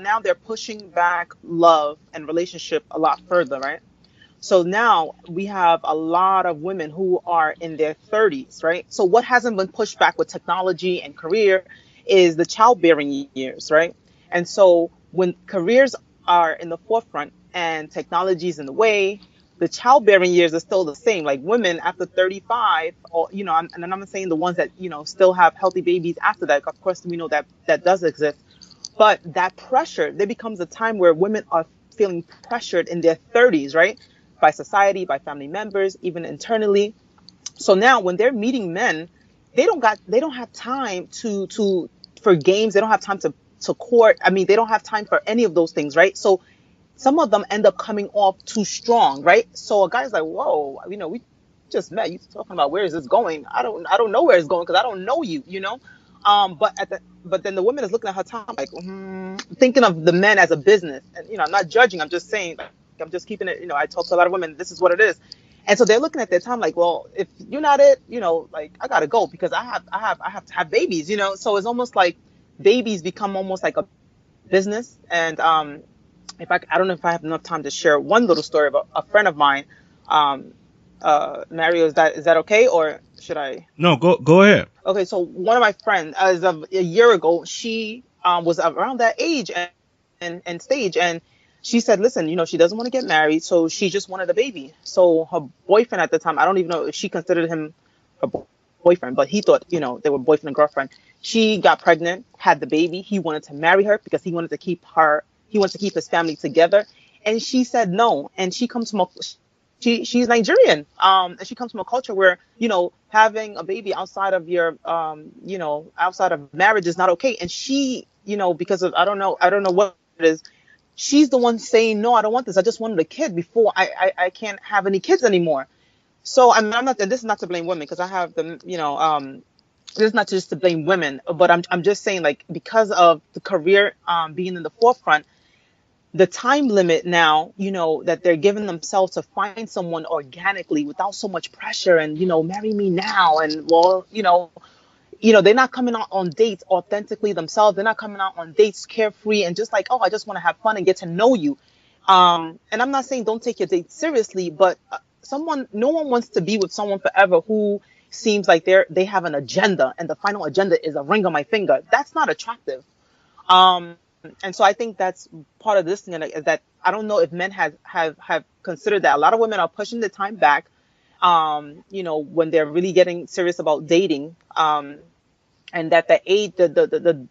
pushing back love and relationship a lot further, right? So now we have a lot of women who are in their 30s, right? So what hasn't been pushed back with technology and career is the childbearing years, right? And so when careers are in the forefront and technology's in the way. The childbearing years are still the same. Like women after 35, or and I'm not saying the ones that still have healthy babies after that. Of course, we know that does exist, but that pressure, there becomes a time where women are feeling pressured in their 30s, right, by society, by family members, even internally. So now when they're meeting men, they don't have time for games. They don't have time to court. I mean, they don't have time for any of those things, right? So some of them end up coming off too strong, right? So a guy's like, whoa, we just met. You talking about where is this going? I don't know where it's going because I don't know you, But then the woman is looking at her time like, thinking of the men as a business. And I'm not judging. I'm just saying, I'm just keeping it. I talk to a lot of women. This is what it is. And so they're looking at their time like, well, if you're not it, like I gotta go because I have to have babies, So it's almost like babies become almost like a business. And I don't know if I have enough time to share one little story of a friend of mine. Mario, is that okay, or should I? No, go ahead. Okay, so one of my friends, as of a year ago, she was around that age and stage, and she said, listen, she doesn't want to get married, so she just wanted a baby. So her boyfriend at the time, I don't even know if she considered him a boyfriend, but he thought, they were boyfriend and girlfriend. She got pregnant, had the baby. He wanted to marry her because he wanted to keep his family together. And she said no. And she comes from she's Nigerian. And she comes from a culture where, having a baby outside of your, outside of marriage is not okay. And she, because of, I don't know what it is, she's the one saying, no, I don't want this. I just wanted a kid before I can't have any kids anymore. So I'm not, and this is not to blame women because I have them, this is not just to blame women, but I'm just saying, like, because of the career being in the forefront, the time limit now, that they're giving themselves to find someone organically without so much pressure and, marry me now. And well, they're not coming out on dates authentically themselves. They're not coming out on dates carefree and just like, oh, I just want to have fun and get to know you. And I'm not saying don't take your date seriously, but no one wants to be with someone forever who seems like they have an agenda and the final agenda is a ring on my finger. That's not attractive. And so I think that's part of this thing, is that I don't know if men have considered that. A lot of women are pushing the time back, when they're really getting serious about dating, and that the age, the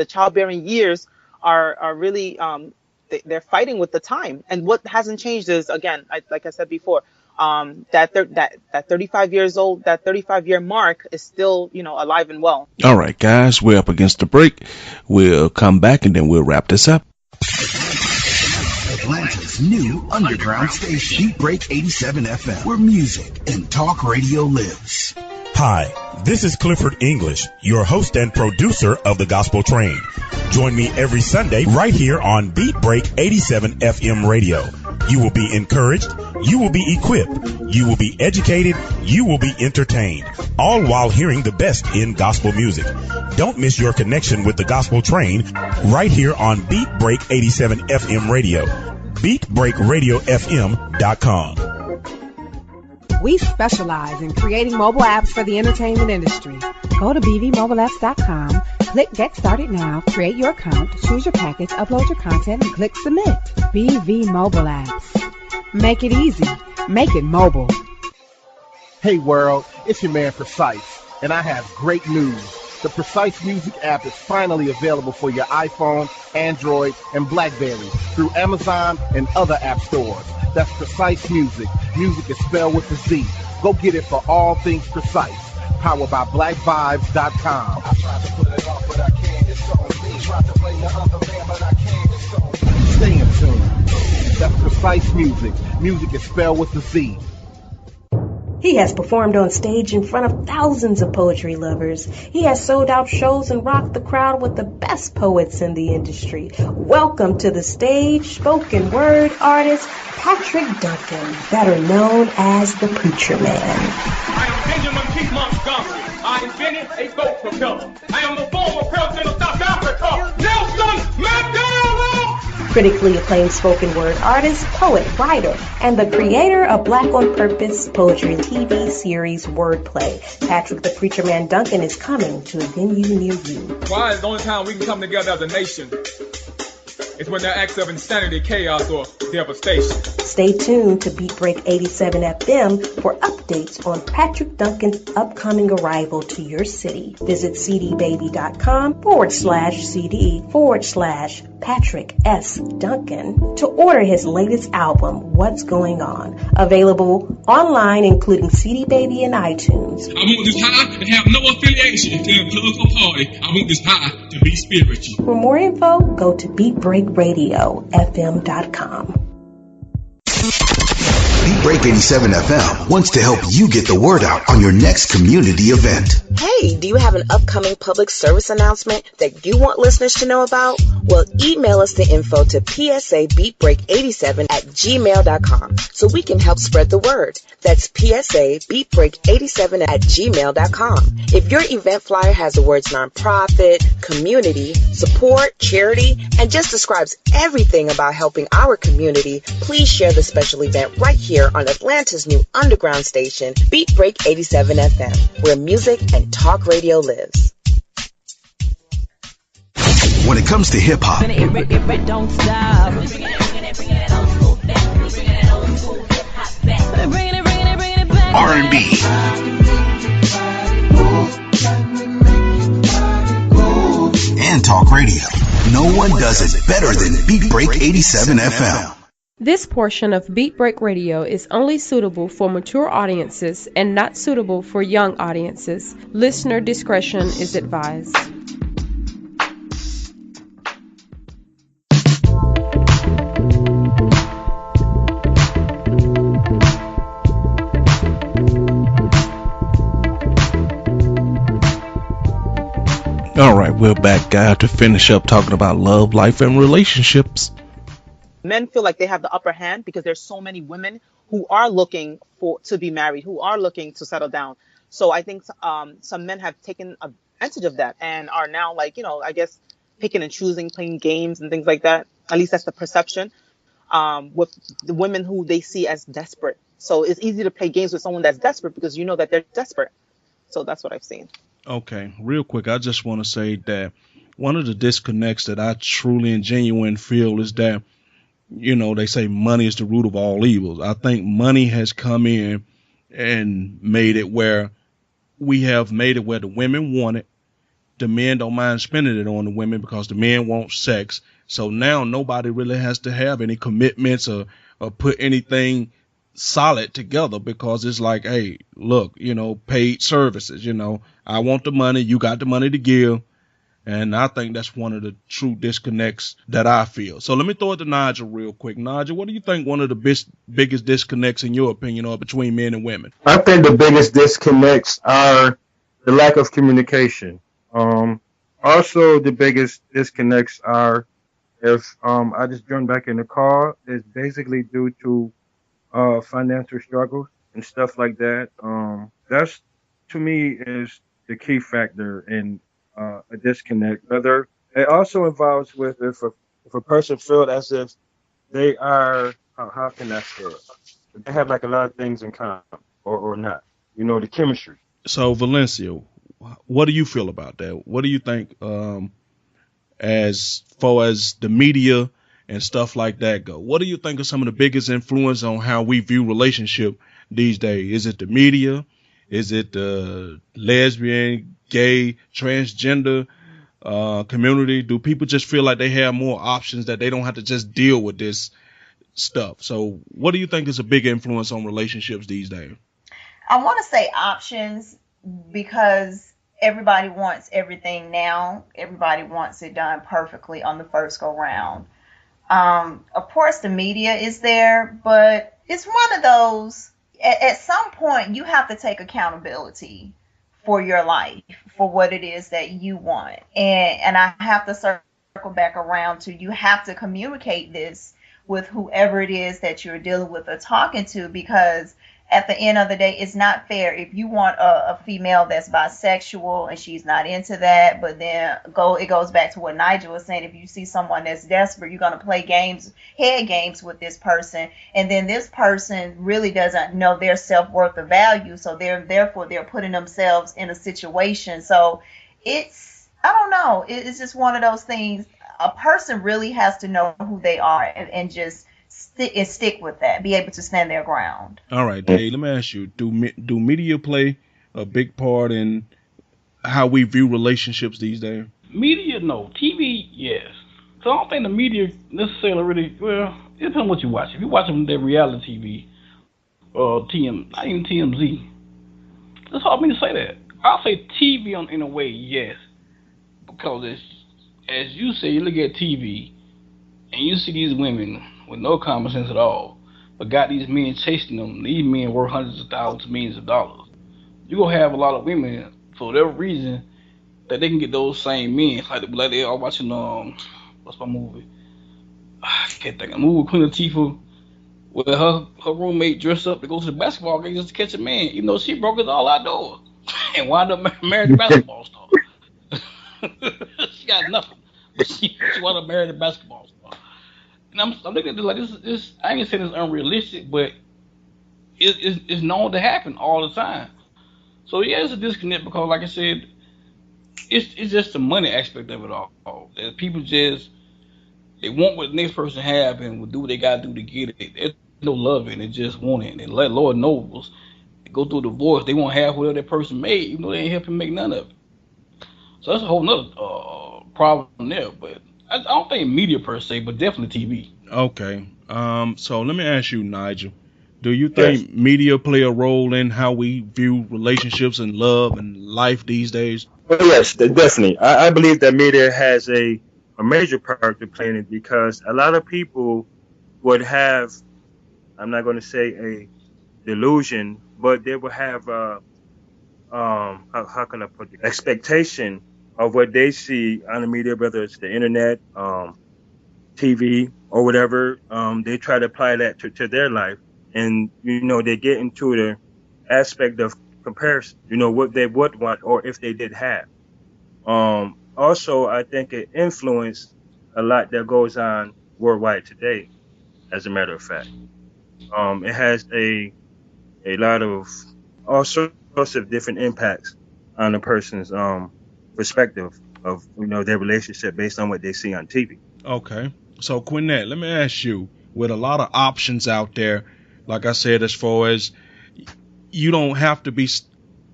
childbearing years are really, they're fighting with the time. And what hasn't changed is, again, like I said before, that 35 years old, that 35-year mark is still, alive and well. All right, guys, we're up against the break. We'll come back and then we'll wrap this up. Atlanta's new underground station, Beat Break 87 FM, where music and talk radio lives. Hi, this is Clifford English, your host and producer of The Gospel Train. Join me every Sunday right here on Beat Break 87 FM radio. You will be encouraged, you will be equipped, you will be educated, you will be entertained, all while hearing the best in gospel music. Don't miss your connection with The Gospel Train right here on Beat Break 87 FM radio. BeatBreakRadioFM.com. We specialize in creating mobile apps for the entertainment industry. Go to bvmobileapps.com, click Get Started Now, create your account, choose your package, upload your content, and click Submit. BV Mobile Apps. Make it easy. Make it mobile. Hey world, it's your man Precise, and I have great news. The Precise Music app is finally available for your iPhone, Android, and BlackBerry through Amazon and other app stores. That's Precise Music. Music is spelled with a Z. Go get it for all things Precise. Powered by BlackVibes.com. Stay in tune. That's Precise Music. Music is spelled with a Z. He has performed on stage in front of thousands of poetry lovers. He has sold out shows and rocked the crowd with the best poets in the industry. Welcome to the stage, spoken word artist Patrick Duncan, better known as the Preacher Man. I am Benjamin P. Montgomery. I invented a goat propeller. I am the former president of South Africa, Nelson Mandela. Critically acclaimed spoken word artist, poet, writer, and the creator of Black on Purpose poetry TV series Wordplay. Patrick the Preacher Man Duncan is coming to a venue near you. Why is the only time we can come together as a nation is when there are acts of insanity, chaos, or devastation. Stay tuned to Beat Break 87 FM for updates on Patrick Duncan's upcoming arrival to your city. Visit cdbaby.com/CD/Patrick S. Duncan to order his latest album, What's Going On. Available online, including CD Baby and iTunes. I want this high to have no affiliation to a plug or party. I want this high to be spiritual. For more info, go to BeatBreakRadioFM.com. Beat Break 87 FM wants to help you get the word out on your next community event. Hey, do you have an upcoming public service announcement that you want listeners to know about? Well, email us the info to psabeatbreak87@gmail.com so we can help spread the word. That's psabeatbreak87@gmail.com. If your event flyer has the words nonprofit, community, support, charity, and just describes everything about helping our community, please share the special event right here on Atlanta's new underground station, Beat Break 87 FM, where music and talk radio lives. When it comes to hip hop, Don't stop. R&B, and talk radio, no one does it better than Beat Break 87 FM. This portion of Beat Break Radio is only suitable for mature audiences and not suitable for young audiences. Listener discretion is advised. All right, we're back, guys, to finish up talking about love, life, and relationships. Men feel like they have the upper hand because there's so many women who are looking to be married, who are looking to settle down. So I think some men have taken advantage of that and are now, like, I guess picking and choosing, playing games and things like that. At least that's the perception with the women who they see as desperate. So it's easy to play games with someone that's desperate because you know that they're desperate. So that's what I've seen. Okay, real quick, I just want to say that one of the disconnects that I truly and genuine feel is that, they say money is the root of all evils. I think money has come in and made it where the women want it. The men don't mind spending it on the women because the men want sex. So now nobody really has to have any commitments or put anything solid together because it's like, hey, look, paid services, I want the money, you got the money to give. And I think that's one of the true disconnects that I feel. So let me throw it to Nigel real quick. Nigel, what do you think one of the biggest disconnects in your opinion are between men and women? I think the biggest disconnects are the lack of communication. Also, the biggest disconnects are if I just joined back in the call, is basically due to financial struggles and stuff like that. That's, to me, is the key factor in a disconnect. Whether it also involves with if a person feels as if they are, how can I say it? They have like a lot of things in common or not. The chemistry. So Valencia, what do you feel about that? What do you think as far as the media and stuff like that go? What do you think are some of the biggest influence on how we view relationship these days? Is it the media? Is it the lesbian, gay, transgender community? Do people just feel like they have more options, that they don't have to just deal with this stuff? So what do you think is a big influence on relationships these days? I want to say options because everybody wants everything now. Everybody wants it done perfectly on the first go round. Of course, the media is there, but it's one of those, at some point, you have to take accountability for your life, for what it is that you want. And I have to circle back around to, you have to communicate this with whoever it is that you're dealing with or talking to, because at the end of the day, it's not fair if you want a female that's bisexual and she's not into that, but then it goes back to what Nigel was saying. If you see someone that's desperate, you're going to play head games with this person, and then this person really doesn't know their self-worth or value, so therefore they're putting themselves in a situation. So I don't know, it's just one of those things. a person really has to know who they are and just stick with that, be able to stand their ground. All right, Dave, let me ask you, do media play a big part in how we view relationships these days? Media, no. TV, yes. So I don't think the media necessarily really, well, it depends on what you watch. If you're watching their reality TV, or not even TMZ, it's hard for me to say that. I'll say TV in a way, yes. Because as you say, you look at TV, and you see these women with no common sense at all, but got these men chasing them. These men worth hundreds of thousands, millions of dollars. You're going to have a lot of women, for whatever reason, that they can get those same men. Like they are watching, what's my movie? I can't think of a movie with Queen Latifah, where her roommate dressed up to go to the basketball game just to catch a man, even though she broke it all outdoors and wound up married a basketball star. She got nothing, but she wound up married a basketball star. And I'm looking at this like this. I ain't saying it's unrealistic, but it's known to happen all the time. So yeah, it's a disconnect because, like I said, it's just the money aspect of it all. That people just they want what the next person have and will do what they gotta do to get it. There's no love in it, just want it. And let Lord knows, they go through a divorce, they won't have whatever that person made, even though they ain't helping make none of it. So that's a whole nother problem there. But I don't think media per se, but definitely TV. Okay. So let me ask you, Nigel. Do you think media play a role in how we view relationships and love and life these days? Well, yes, definitely. I believe that media has a major part to play in it because a lot of people would have, I'm not going to say a delusion, but they would have, how can I put it, expectation of what they see on the media, whether it's the internet, TV, or whatever. They try to apply that to their life. And, they get into the aspect of comparison, what they would want or if they did have. Also, I think it influenced a lot that goes on worldwide today, as a matter of fact. It has a lot of all sorts of different impacts on a person's perspective of, their relationship based on what they see on TV. Okay. So, Quinette, let me ask you, with a lot of options out there, like I said, as far as you don't have to be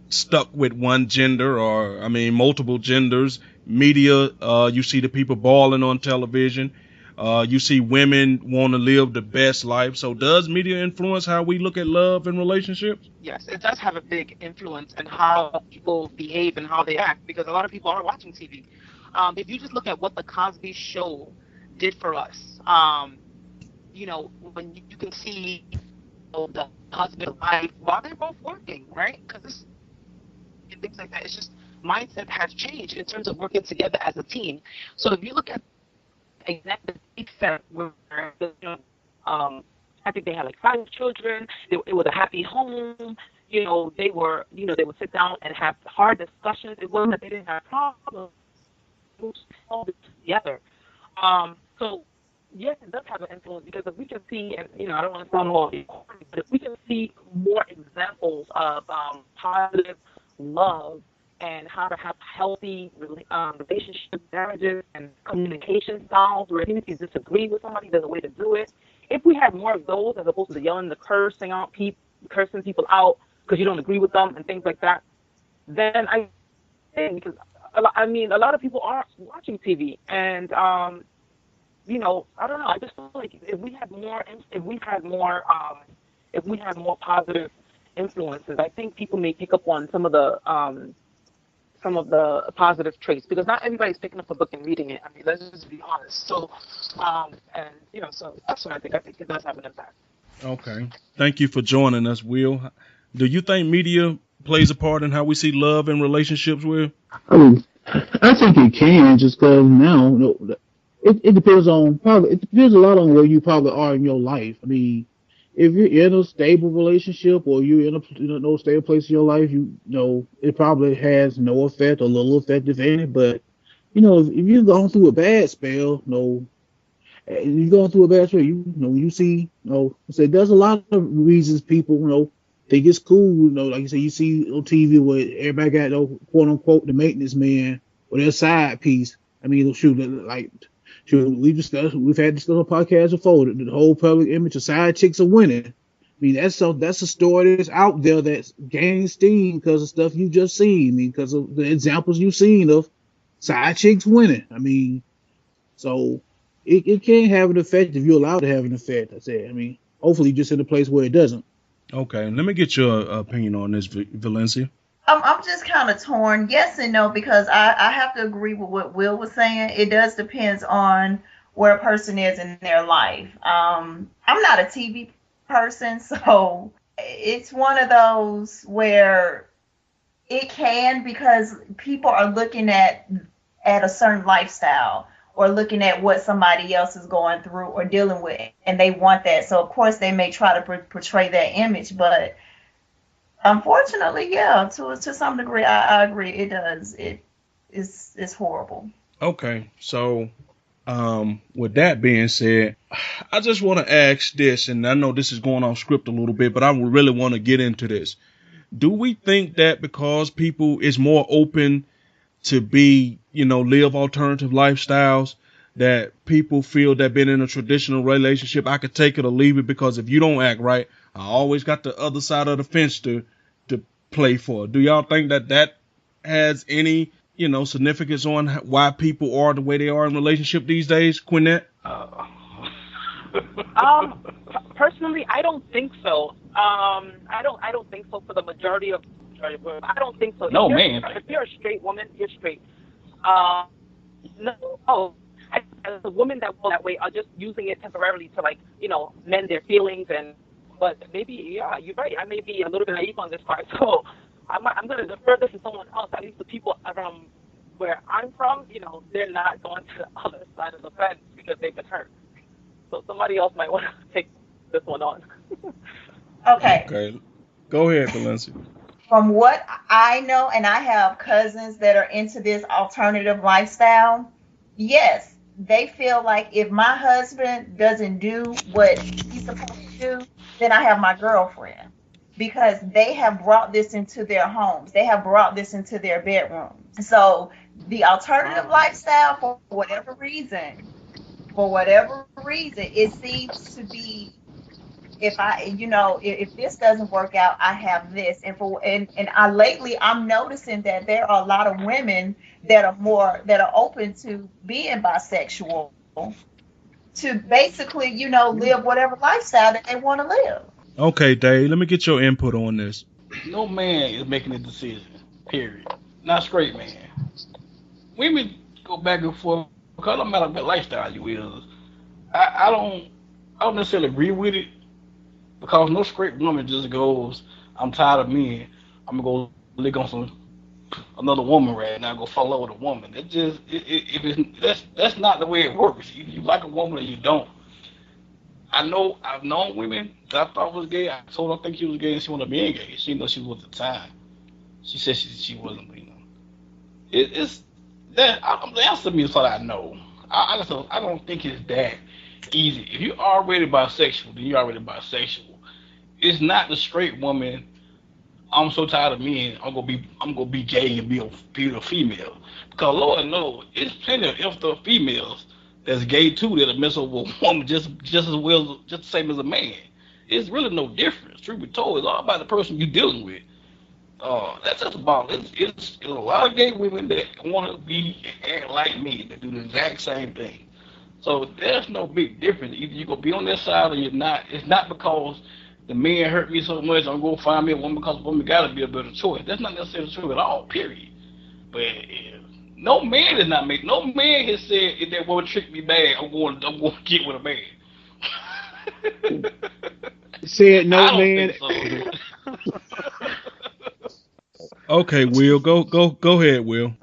stuck with one gender or, multiple genders. Media, you see the people balling on television. You see women want to live the best life. So does media influence how we look at love and relationships? Yes, it does have a big influence in how people behave and how they act because a lot of people are watching TV. If you just look at what the Cosby Show did for us, when you can see the husband and wife while they're both working, right? Because and things like that. It's just mindset has changed in terms of working together as a team. So if you look at exactly where I think they had like 5 children. It was a happy home. They would sit down and have hard discussions. It wasn't that they didn't have problems. They solved it together. So yes, it does have an influence because if we can see, and I don't want to sound all corny, but if we can see more examples of positive love and how to have healthy relationships, marriages, and communication styles where even if you disagree with somebody, there's a way to do it. If we had more of those as opposed to yelling, cursing people out because you don't agree with them and things like that, then I think because a lot of people are watching TV and I don't know. I just feel like if we had more positive influences, I think people may pick up on some of the positive traits because not everybody's picking up a book and reading it. Let's just be honest. So, so that's what I think. I think it does have an impact. Okay. Thank you for joining us, Will. Do you think media plays a part in how we see love and relationships, Will? I think it can, just because now, it depends on it depends a lot on where you probably are in your life. If you're in a stable relationship or you're in a no stable place in your life, it probably has no effect or little effect, if any. But, if you're going through a bad spell, you see, so there's a lot of reasons people, think it's cool, like you say, you see on TV where everybody got, quote unquote, the maintenance man or their side piece. we've had this little podcast before. The whole public image of side chicks are winning. I mean, that's a story that's out there that's gaining steam because of stuff you just seen. I mean, because of the examples you've seen of side chicks winning. I mean, so it can have an effect if you're allowed to have an effect. I said. I mean, hopefully just in a place where it doesn't. Okay, let me get your opinion on this, Valencia. I'm just kind of torn, yes and no, because I have to agree with what Will was saying. It does depend on where a person is in their life. I'm not a TV person, so it's one of those where it can, because people are looking at a certain lifestyle or looking at what somebody else is going through or dealing with, and they want that. So of course they may try to portray that image, but unfortunately, yeah, to some degree, I agree. It does. It's horrible. Okay, so with that being said, I just want to ask this, and I know this is going off script a little bit, but I really want to get into this. Do we think that because people is more open to live alternative lifestyles, that people feel that being in a traditional relationship, I could take it or leave it, because if you don't act right, I always got the other side of the fence to play for? Do y'all think that has any, significance on why people are the way they are in relationship these days, Quinette? Personally, I don't think so. I don't think so for the majority of women. I don't think so. No, man. If you're a straight woman, you're straight. No. As a woman that will that way are just using it temporarily to mend their feelings but maybe, yeah, you're right. I may be a little bit naive on this part, so I'm going to defer this to someone else. At least the people around where I'm from, they're not going to the other side of the fence because they've been hurt. So somebody else might want to take this one on. Okay. Go ahead, Valencia. From what I know, and I have cousins that are into this alternative lifestyle, yes, they feel like if my husband doesn't do what he's supposed to do, then I have my girlfriend, because they have brought this into their homes. They have brought this into their bedrooms. So the alternative lifestyle, for whatever reason, it seems to be, if this doesn't work out, I have this. Lately I'm noticing that there are a lot of women that are open to being bisexual, to basically, live whatever lifestyle that they want to live. Okay, Dave, let me get your input on this. No man is making a decision, period. Not straight man. Women go back and forth because no matter what lifestyle you is. I don't necessarily agree with it, because no straight woman just goes, I'm tired of men, I'm gonna go lick on another woman right now, go fall over with a woman. That's not the way it works. You like a woman or you don't. I've known women that I thought was gay. I told her I think she was gay and she wanted to be gay. She didn't know she was at the time. She said she wasn't, It's that the answer to me is what I know. I don't think it's that easy. If you're already bisexual, then you're already bisexual. It's not the straight woman, I'm so tired of men, I'm gonna be gay and be a female. Because Lord knows, it's plenty of effed females that's gay too that'll mess over a woman just as well, just the same as a man. It's really no difference. Truth be told, it's all about the person you're dealing with. That's just about it. It's a lot of gay women that want to be act like me, that do the exact same thing. So there's no big difference. Either you're going to be on their side or you're not. It's not because the man hurt me so much, I'm going to find me a woman, because a woman got to be a better choice. That's not necessarily true at all, period. But no man has said, if that woman tricked me bad, I'm going to get with a man. Said no man. Okay, Will, go ahead, Will.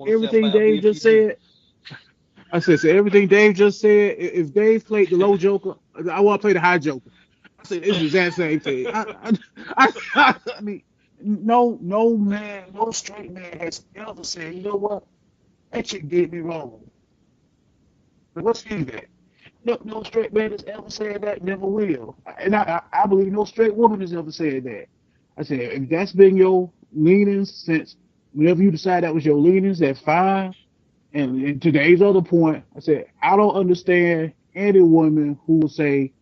Everything Dave just said. I said, everything Dave just said. If Dave played the low joker, I want to play the high joker. I said it's the exact same thing. I mean, no man, no straight man has ever said, you know what, that chick did me wrong. But let's do that. No straight man has ever said that, never will. And I believe no straight woman has ever said that. I said, if that's been your leanings since whenever you decide that was your leanings, that's fine. And today's other point, I said, I don't understand any woman who will say,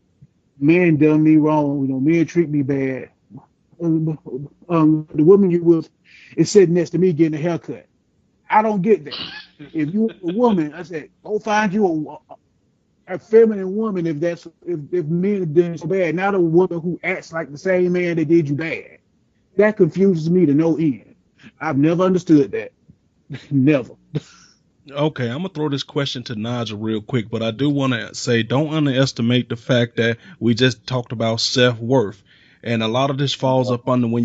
men done me wrong, men treat me bad. The woman you with is sitting next to me getting a haircut. I don't get that. If you're a woman, I said, go find you a feminine woman if men did so bad, not a woman who acts like the same man that did you bad. That confuses me to no end. I've never understood that. Never. Okay, I'm gonna throw this question to Nigel real quick, but I do want to say don't underestimate the fact that we just talked about self-worth, and a lot of this falls up under when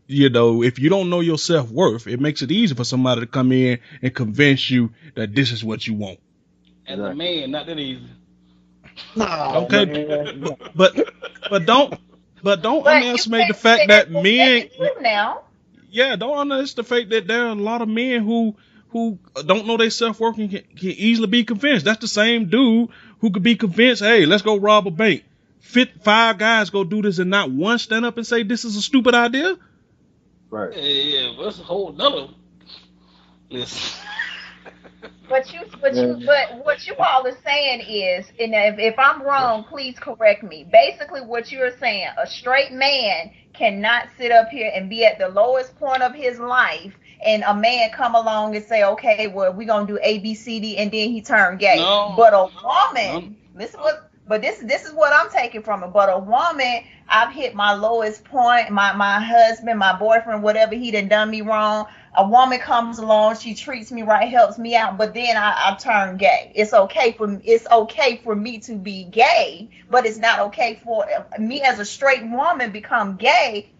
if you don't know your self-worth, it makes it easy for somebody to come in and convince you that this is what you want. As a man, not that easy. Okay, man. but don't underestimate the fact that men. Now. Yeah, don't underestimate the fact that there are a lot of men who don't know their self-worth and can easily be convinced. That's the same dude who could be convinced, hey, let's go rob a bank. 5 guys go do this and not one stand up and say this is a stupid idea. Right. Yeah, but that's a whole nother list. But what you all are saying is, and if I'm wrong, please correct me. Basically, what you're saying, a straight man cannot sit up here and be at the lowest point of his life, and a man come along and say, okay, well, we're gonna do A, B, C, D, and then he turned gay. No. But a woman, this is what I'm taking from it. But a woman, I've hit my lowest point. My husband, my boyfriend, whatever, he done me wrong. A woman comes along, she treats me right, helps me out, but then I turn gay. It's okay for me to be gay, but it's not okay for me as a straight woman become gay,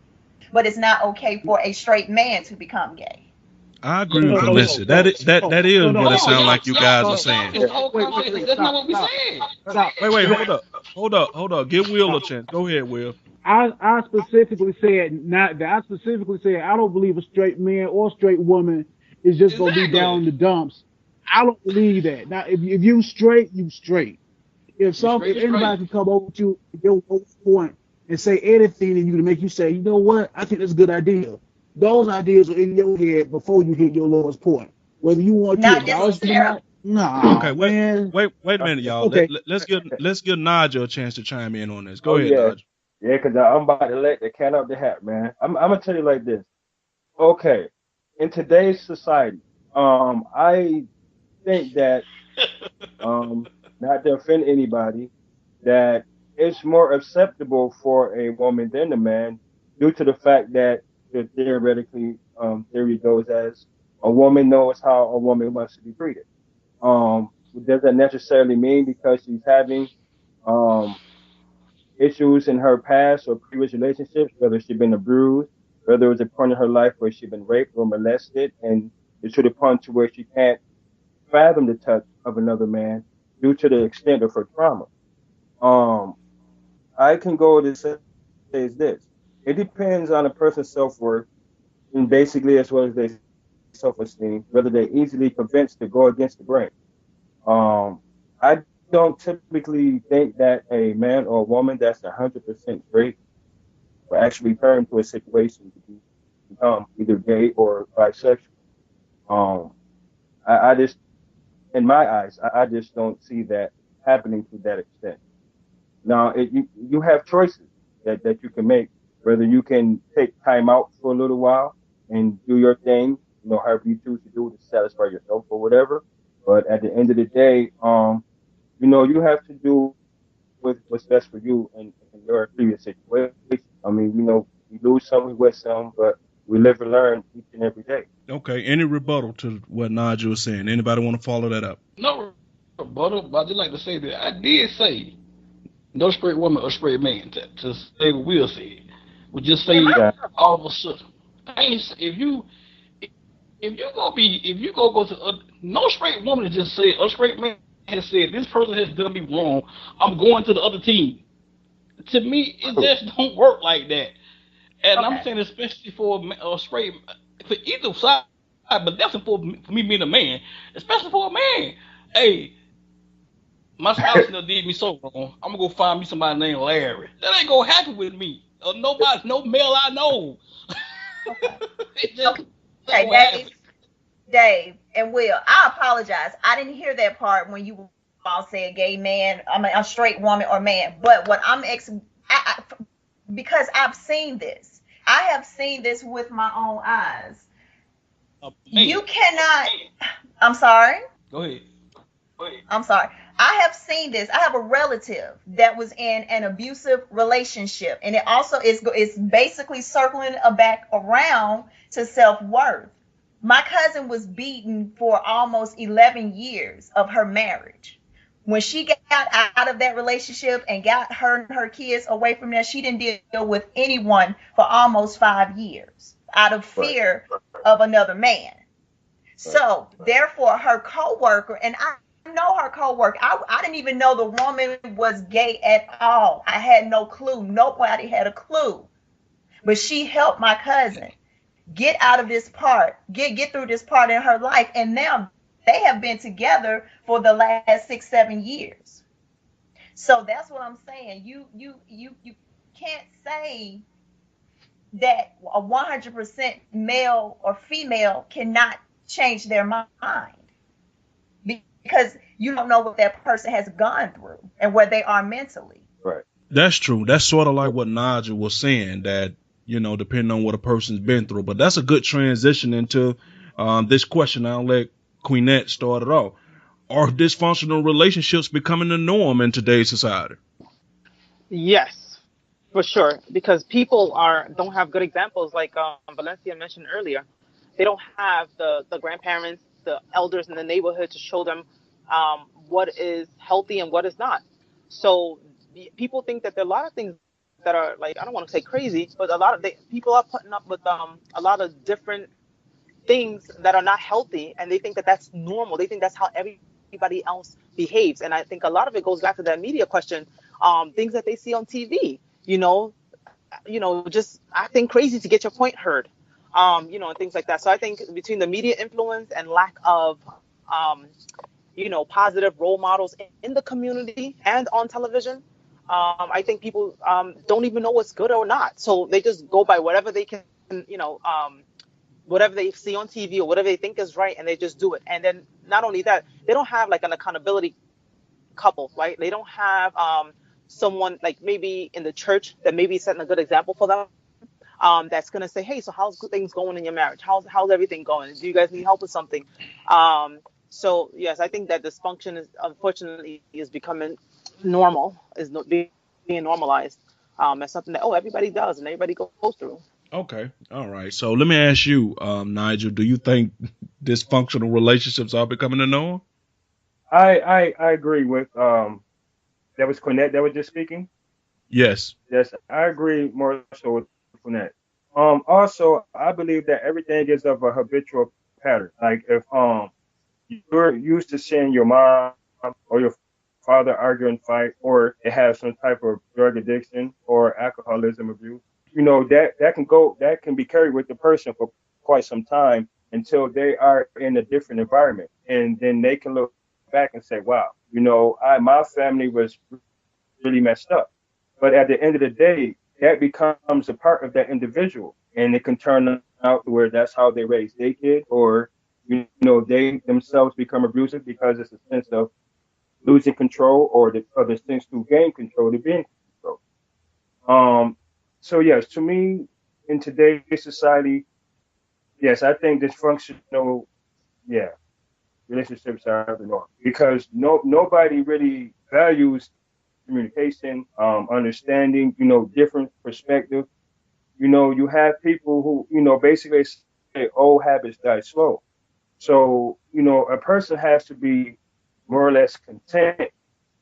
but it's not okay for a straight man to become gay. I agree with Melissa. That is what it sounds like you guys are saying. That's not what we said. Wait, hold up. Give Will a chance. Go ahead, Will. I specifically said I don't believe a straight man or straight woman is just gonna be down in the dumps. I don't believe that. Now, if you straight, you straight. If anybody can come over to your point and say anything to you to make you say, you know what, I think that's a good idea. Those ideas are in your head before you hit your lowest point. Whether you want to acknowledge it or not. Nah. Okay, wait a minute, y'all. Okay. Let's give Nigel a chance to chime in on this. Go ahead, yeah. Nigel. Yeah, because I'm about to let the cat out the hat, man. I'm gonna tell you like this. Okay, in today's society, I think that, not to offend anybody, that it's more acceptable for a woman than a man due to the fact that theoretically, theory goes as a woman knows how a woman wants to be treated. Does that necessarily mean because she's having issues in her past or previous relationships, whether she's been abused, whether it was a point in her life where she's been raped or molested, and it's to the point to where she can't fathom the touch of another man due to the extent of her trauma. I can go to say is this. It depends on a person's self-worth and basically as well as their self-esteem, whether they're easily convinced to go against the grain. I don't typically think that a man or a woman that's 100% straight will actually turn to a situation to become either gay or bisexual. I just, in my eyes, I just don't see that happening to that extent. Now, you have choices that you can make, whether you can take time out for a little while and do your thing, however you choose to do it to satisfy yourself or whatever. But at the end of the day, you have to do what's best for you in your previous situation. I mean, we lose some, we win some, but we live and learn each and every day. Okay, any rebuttal to what Nigel was saying? Anybody want to follow that up? No rebuttal, but I just like to say that I did say no straight woman or straight man to say what Will said. We just say all of a sudden. If you go to no straight woman to just say a straight man has said this person has done me wrong, I'm going to the other team. To me, it just don't work like that. And I'm saying especially for a straight, for either side, but definitely for me being a man, especially for a man. Hey, my spouse did me so wrong. I'm gonna go find me somebody named Larry. That ain't gonna happen with me. Nobody, no male I know. It just Dave and Will, I apologize. I didn't hear that part when you all said gay man, I mean a straight woman or man. But what because I've seen this. I have seen this with my own eyes. You cannot. I'm sorry. Go ahead. I'm sorry. I have seen this. I have a relative that was in an abusive relationship, and it also is basically circling back around to self-worth. My cousin was beaten for almost 11 years of her marriage. When she got out of that relationship and got her and her kids away from there, she didn't deal with anyone for almost 5 years out of fear of another man. So therefore, her coworker, and I know her coworker, I didn't even know the woman was gay at all. I had no clue. Nobody had a clue. But she helped my cousin get out of this part, get through this part in her life, and now they have been together for the last 6-7 years. So that's what I'm saying. You can't say that a 100% male or female cannot change their mind, because you don't know what that person has gone through and where they are mentally. Right. That's true. That's sort of like what Nigel was saying, that, you know, depending on what a person's been through. But that's a good transition into this question. I'll let Queenette start it off. Are dysfunctional relationships becoming the norm in today's society? Yes, for sure. Because people don't have good examples, like Valencia mentioned earlier. They don't have the grandparents, the elders in the neighborhood to show them what is healthy and what is not. So people think that there are a lot of things that are, like, I don't want to say crazy, but people are putting up with a lot of different things that are not healthy, and they think that that's normal. They think that's how everybody else behaves. And I think a lot of it goes back to that media question, things that they see on TV, just acting crazy to get your point heard, and things like that. So I think between the media influence and lack of, positive role models in the community and on television, I think people don't even know what's good or not. So they just go by whatever they can, whatever they see on TV or whatever they think is right, and they just do it. And then not only that, they don't have like an accountability couple, right? They don't have someone like maybe in the church that maybe setting a good example for them. That's going to say, hey, so how's things going in your marriage? How's everything going? Do you guys need help with something? So yes, I think that dysfunction unfortunately is becoming normal, being normalized as something that, everybody does and everybody goes through. Okay. All right. So let me ask you, Nigel, do you think dysfunctional relationships are becoming the norm? I agree with that was Quinette that was just speaking. Yes. Yes, I agree more so with Quinette. Also, I believe that everything is of a habitual pattern. Like if you're used to seeing your mom or your father argue and fight, or they have some type of drug addiction or alcoholism abuse, that can be carried with the person for quite some time until they are in a different environment, and then they can look back and say, wow, my family was really messed up. But at the end of the day, that becomes a part of that individual, and it can turn out to where that's how they raise their kid, or they themselves become abusive because it's a sense of losing control, or the sense to gain control, to be in control. So yes, to me, in today's society, yes, I think dysfunctional, relationships are the norm, because nobody really values communication, understanding, different perspective. You have people who, basically say old habits die slow. So, a person has to be more or less content,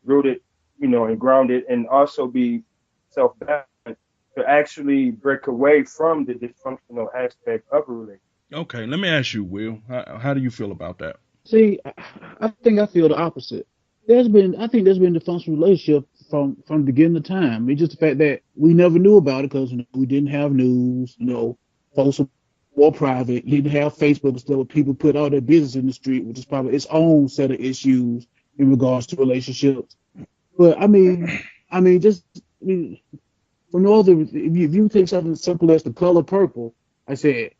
rooted, and grounded, and also be self-balanced to actually break away from the dysfunctional aspect of a relationship. Okay, let me ask you, Will, how do you feel about that? See, I think I feel the opposite. I think there's been a dysfunctional relationship from the beginning of time. It's just the fact that we never knew about it because we didn't have news, folks were more private, didn't have Facebook and stuff where people put all their business in the street, which is probably its own set of issues in regards to relationships. But I mean, for no other, if you take something as simple as the color purple, I said,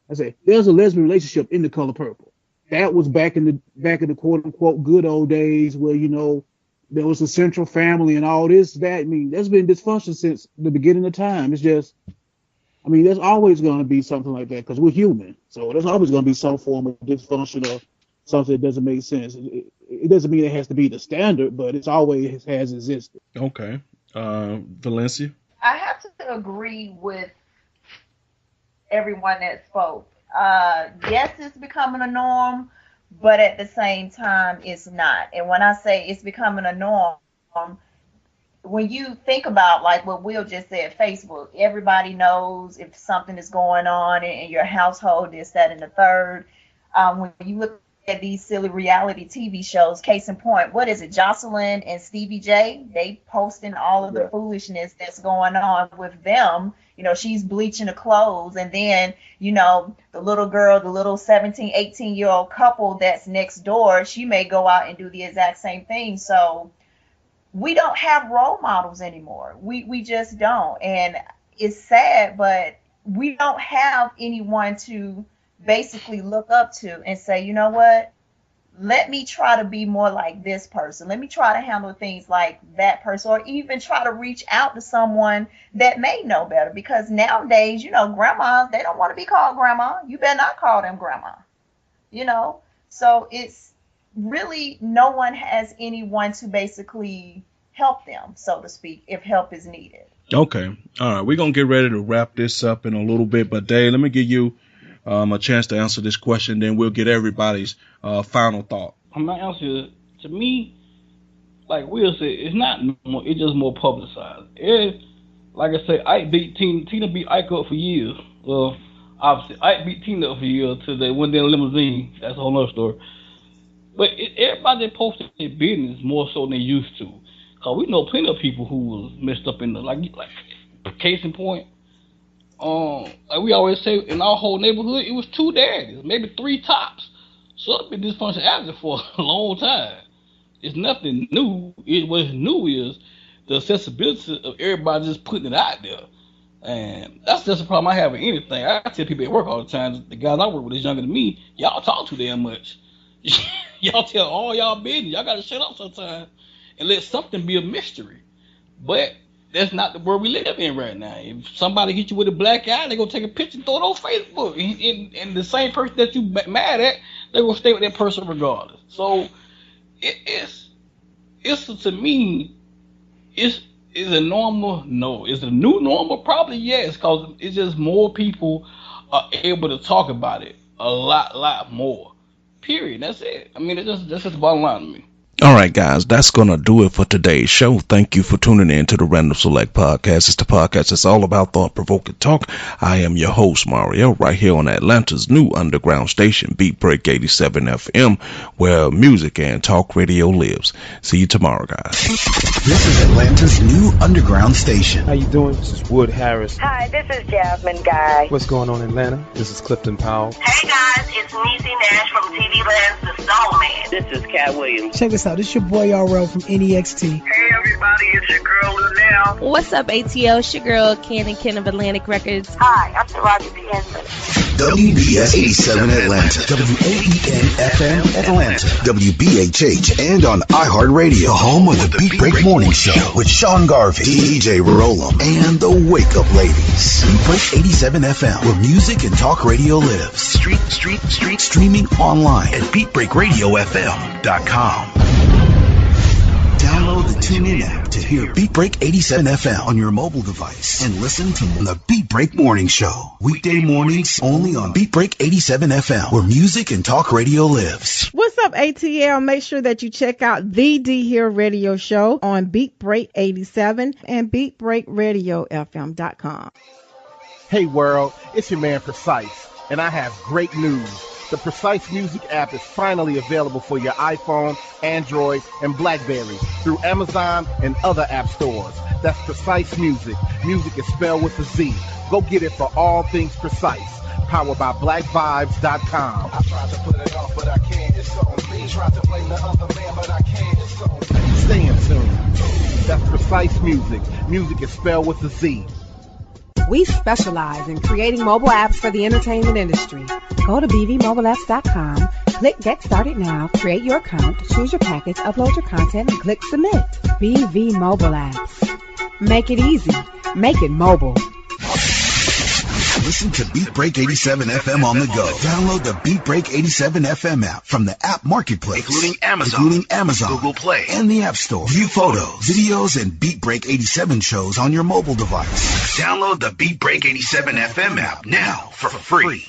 I say there's a lesbian relationship in The Color Purple. That was back in the quote unquote good old days where, you know, there was a central family and all this, that. I mean, there's been dysfunction since the beginning of time. It's just, I mean, there's always going to be something like that because we're human. So there's always going to be some form of dysfunction or something that doesn't make sense. It doesn't mean it has to be the standard, but it's always has existed. Okay. Valencia? I have to agree with everyone that spoke. Yes, it's becoming a norm, but at the same time, it's not. And when I say it's becoming a norm, when you think about like what Will just said, Facebook, everybody knows if something is going on in your household, this, that, and the third. When you look at these silly reality TV shows, case in point, what is it, Jocelyn and Stevie J? They posting all of the foolishness that's going on with them. You know, she's bleaching the clothes, and then, you know, the little girl, the little 17, 18-year-old couple that's next door, she may go out and do the exact same thing. So we don't have role models anymore. We just don't. And it's sad, but we don't have anyone to basically look up to and say, you know what, let me try to be more like this person. Let me try to handle things like that person, or even try to reach out to someone that may know better. Because nowadays, you know, grandmas, they don't want to be called grandma. You better not call them grandma, you know. So it's really, no one has anyone to basically help them, so to speak, if help is needed. Okay. All right. We're going to get ready to wrap this up in a little bit. But Dave, let me give you a chance to answer this question, then we'll get everybody's final thought. My answer is, to me, like Will said, it's not normal, it's just more publicized. Like I said, Ike beat Tina beat Ike up for years. Well, obviously, Ike beat Tina up for years till they went down in a limousine. That's a whole other story. But everybody posted their business more so than they used to. Because we know plenty of people who was messed up in the, like case in point, like we always say, in our whole neighborhood, it was 2 daddies, maybe 3 tops. So it's been dysfunction active for a long time. It's nothing new. What's new is the accessibility of everybody just putting it out there. And that's just a problem I have with anything. I tell people at work all the time, the guys I work with is younger than me, y'all talk too damn much. Y'all tell all y'all business. Y'all got to shut up sometimes and let something be a mystery. But that's not the world we live in right now. If somebody hit you with a black eye, they're going to take a picture and throw it on Facebook. And the same person that you mad at, they're going to stay with that person regardless. So it's to me, is a normal? No. Is it a new normal? Probably yes, because it's just more people are able to talk about it a lot more. Period. That's it. I mean, that's just the bottom line to me. All right, guys, that's going to do it for today's show. Thank you for tuning in to the Random Select Podcast. It's the podcast that's all about thought-provoking talk. I am your host, Mario, right here on Atlanta's new underground station, Beat Break 87 FM, where music and talk radio lives. See you tomorrow, guys. This is Atlanta's new underground station. How you doing? This is Wood Harris. Hi, this is Jasmine Guy. What's going on in Atlanta? This is Clifton Powell. Hey guys, it's Niecy Nash from TV Land's The Soul Man. This is Cat Williams. Check this out. This is your boy RL from NEXT. Hey everybody, it's your girl Lunel. What's up, ATL? It's your girl, Ken of Atlantic Records. Hi, I'm Taraji P. Henson. WBS 87 Atlanta, WAEN FM Atlanta, WBHH, and on iHeartRadio, home of the Beat Break Morning Show with Sean Garvey, DJ Rollum, and the Wake Up Ladies. Beat Break 87 FM, where music and talk radio lives. Streaming online at BeatBreakRadioFM.com. Download the TuneIn app to hear Beat Break 87 FM on your mobile device and listen to the Beat Break Morning Show. Weekday mornings only on Beat Break 87 FM, where music and talk radio lives. What's up, ATL? Make sure that you check out the D Here Radio Show on Beat Break 87 and BeatBreakRadioFM.com. Hey world, it's your man Precise, and I have great news. The Precise Music app is finally available for your iPhone, Android, and BlackBerry through Amazon and other app stores. That's Precise Music. Music is spelled with a Z. Go get it for all things Precise. Powered by BlackVibes.com. I tried to put it off, but I can't. It's on me. Tried to blame the other man, but I can't. It's on me. Stay in tune. That's Precise Music. Music is spelled with a Z. We specialize in creating mobile apps for the entertainment industry. Go to bvmobileapps.com, click Get Started Now, create your account, choose your package, upload your content, and click Submit. BV Mobile Apps. Make it easy. Make it mobile. Listen to Beat Break 87 FM on the go. Download the Beat Break 87 FM app from the app marketplace, including Amazon, Google Play, and the App Store. View photos, videos, and Beat Break 87 shows on your mobile device. Download the Beat Break 87 FM app now for free.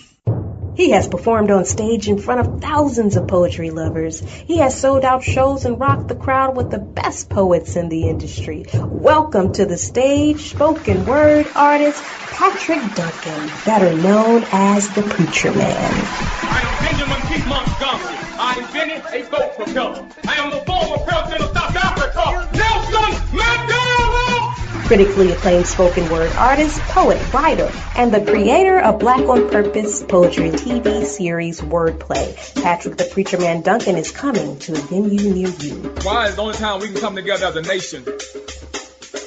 He has performed on stage in front of thousands of poetry lovers. He has sold out shows and rocked the crowd with the best poets in the industry. Welcome to the stage, spoken word artist, Patrick Duncan, better known as the Preacher Man. I am Benjamin P. Montgomery. I invented a vote propeller. I am the former president of South Africa, Nelson Mandela! Critically acclaimed spoken word artist, poet, writer, and the creator of Black on Purpose poetry TV series Wordplay. Patrick the Preacher Man Duncan is coming to a venue near you. Why is the only time we can come together as a nation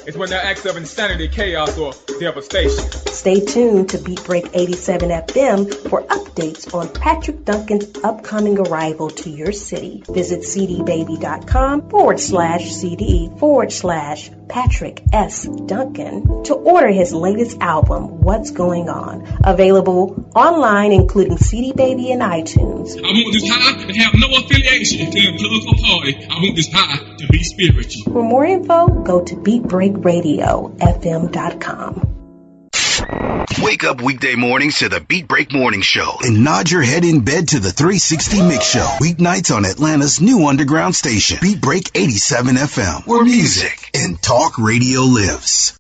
is when there are acts of insanity, chaos, or devastation. Stay tuned to Beat Break 87 FM for updates on Patrick Duncan's upcoming arrival to your city. Visit cdbaby.com/CD/Patrick S. Duncan to order his latest album, What's Going On. Available online, including CD Baby and iTunes. I want this high to have no affiliation to a political party. I want this high to be spiritual. For more info, go to BeatBreakRadioFM.com. Wake up weekday mornings to the Beat Break Morning Show and nod your head in bed to the 360 Mix Show. Weeknights on Atlanta's new underground station, Beat Break 87 FM, where music and talk radio lives.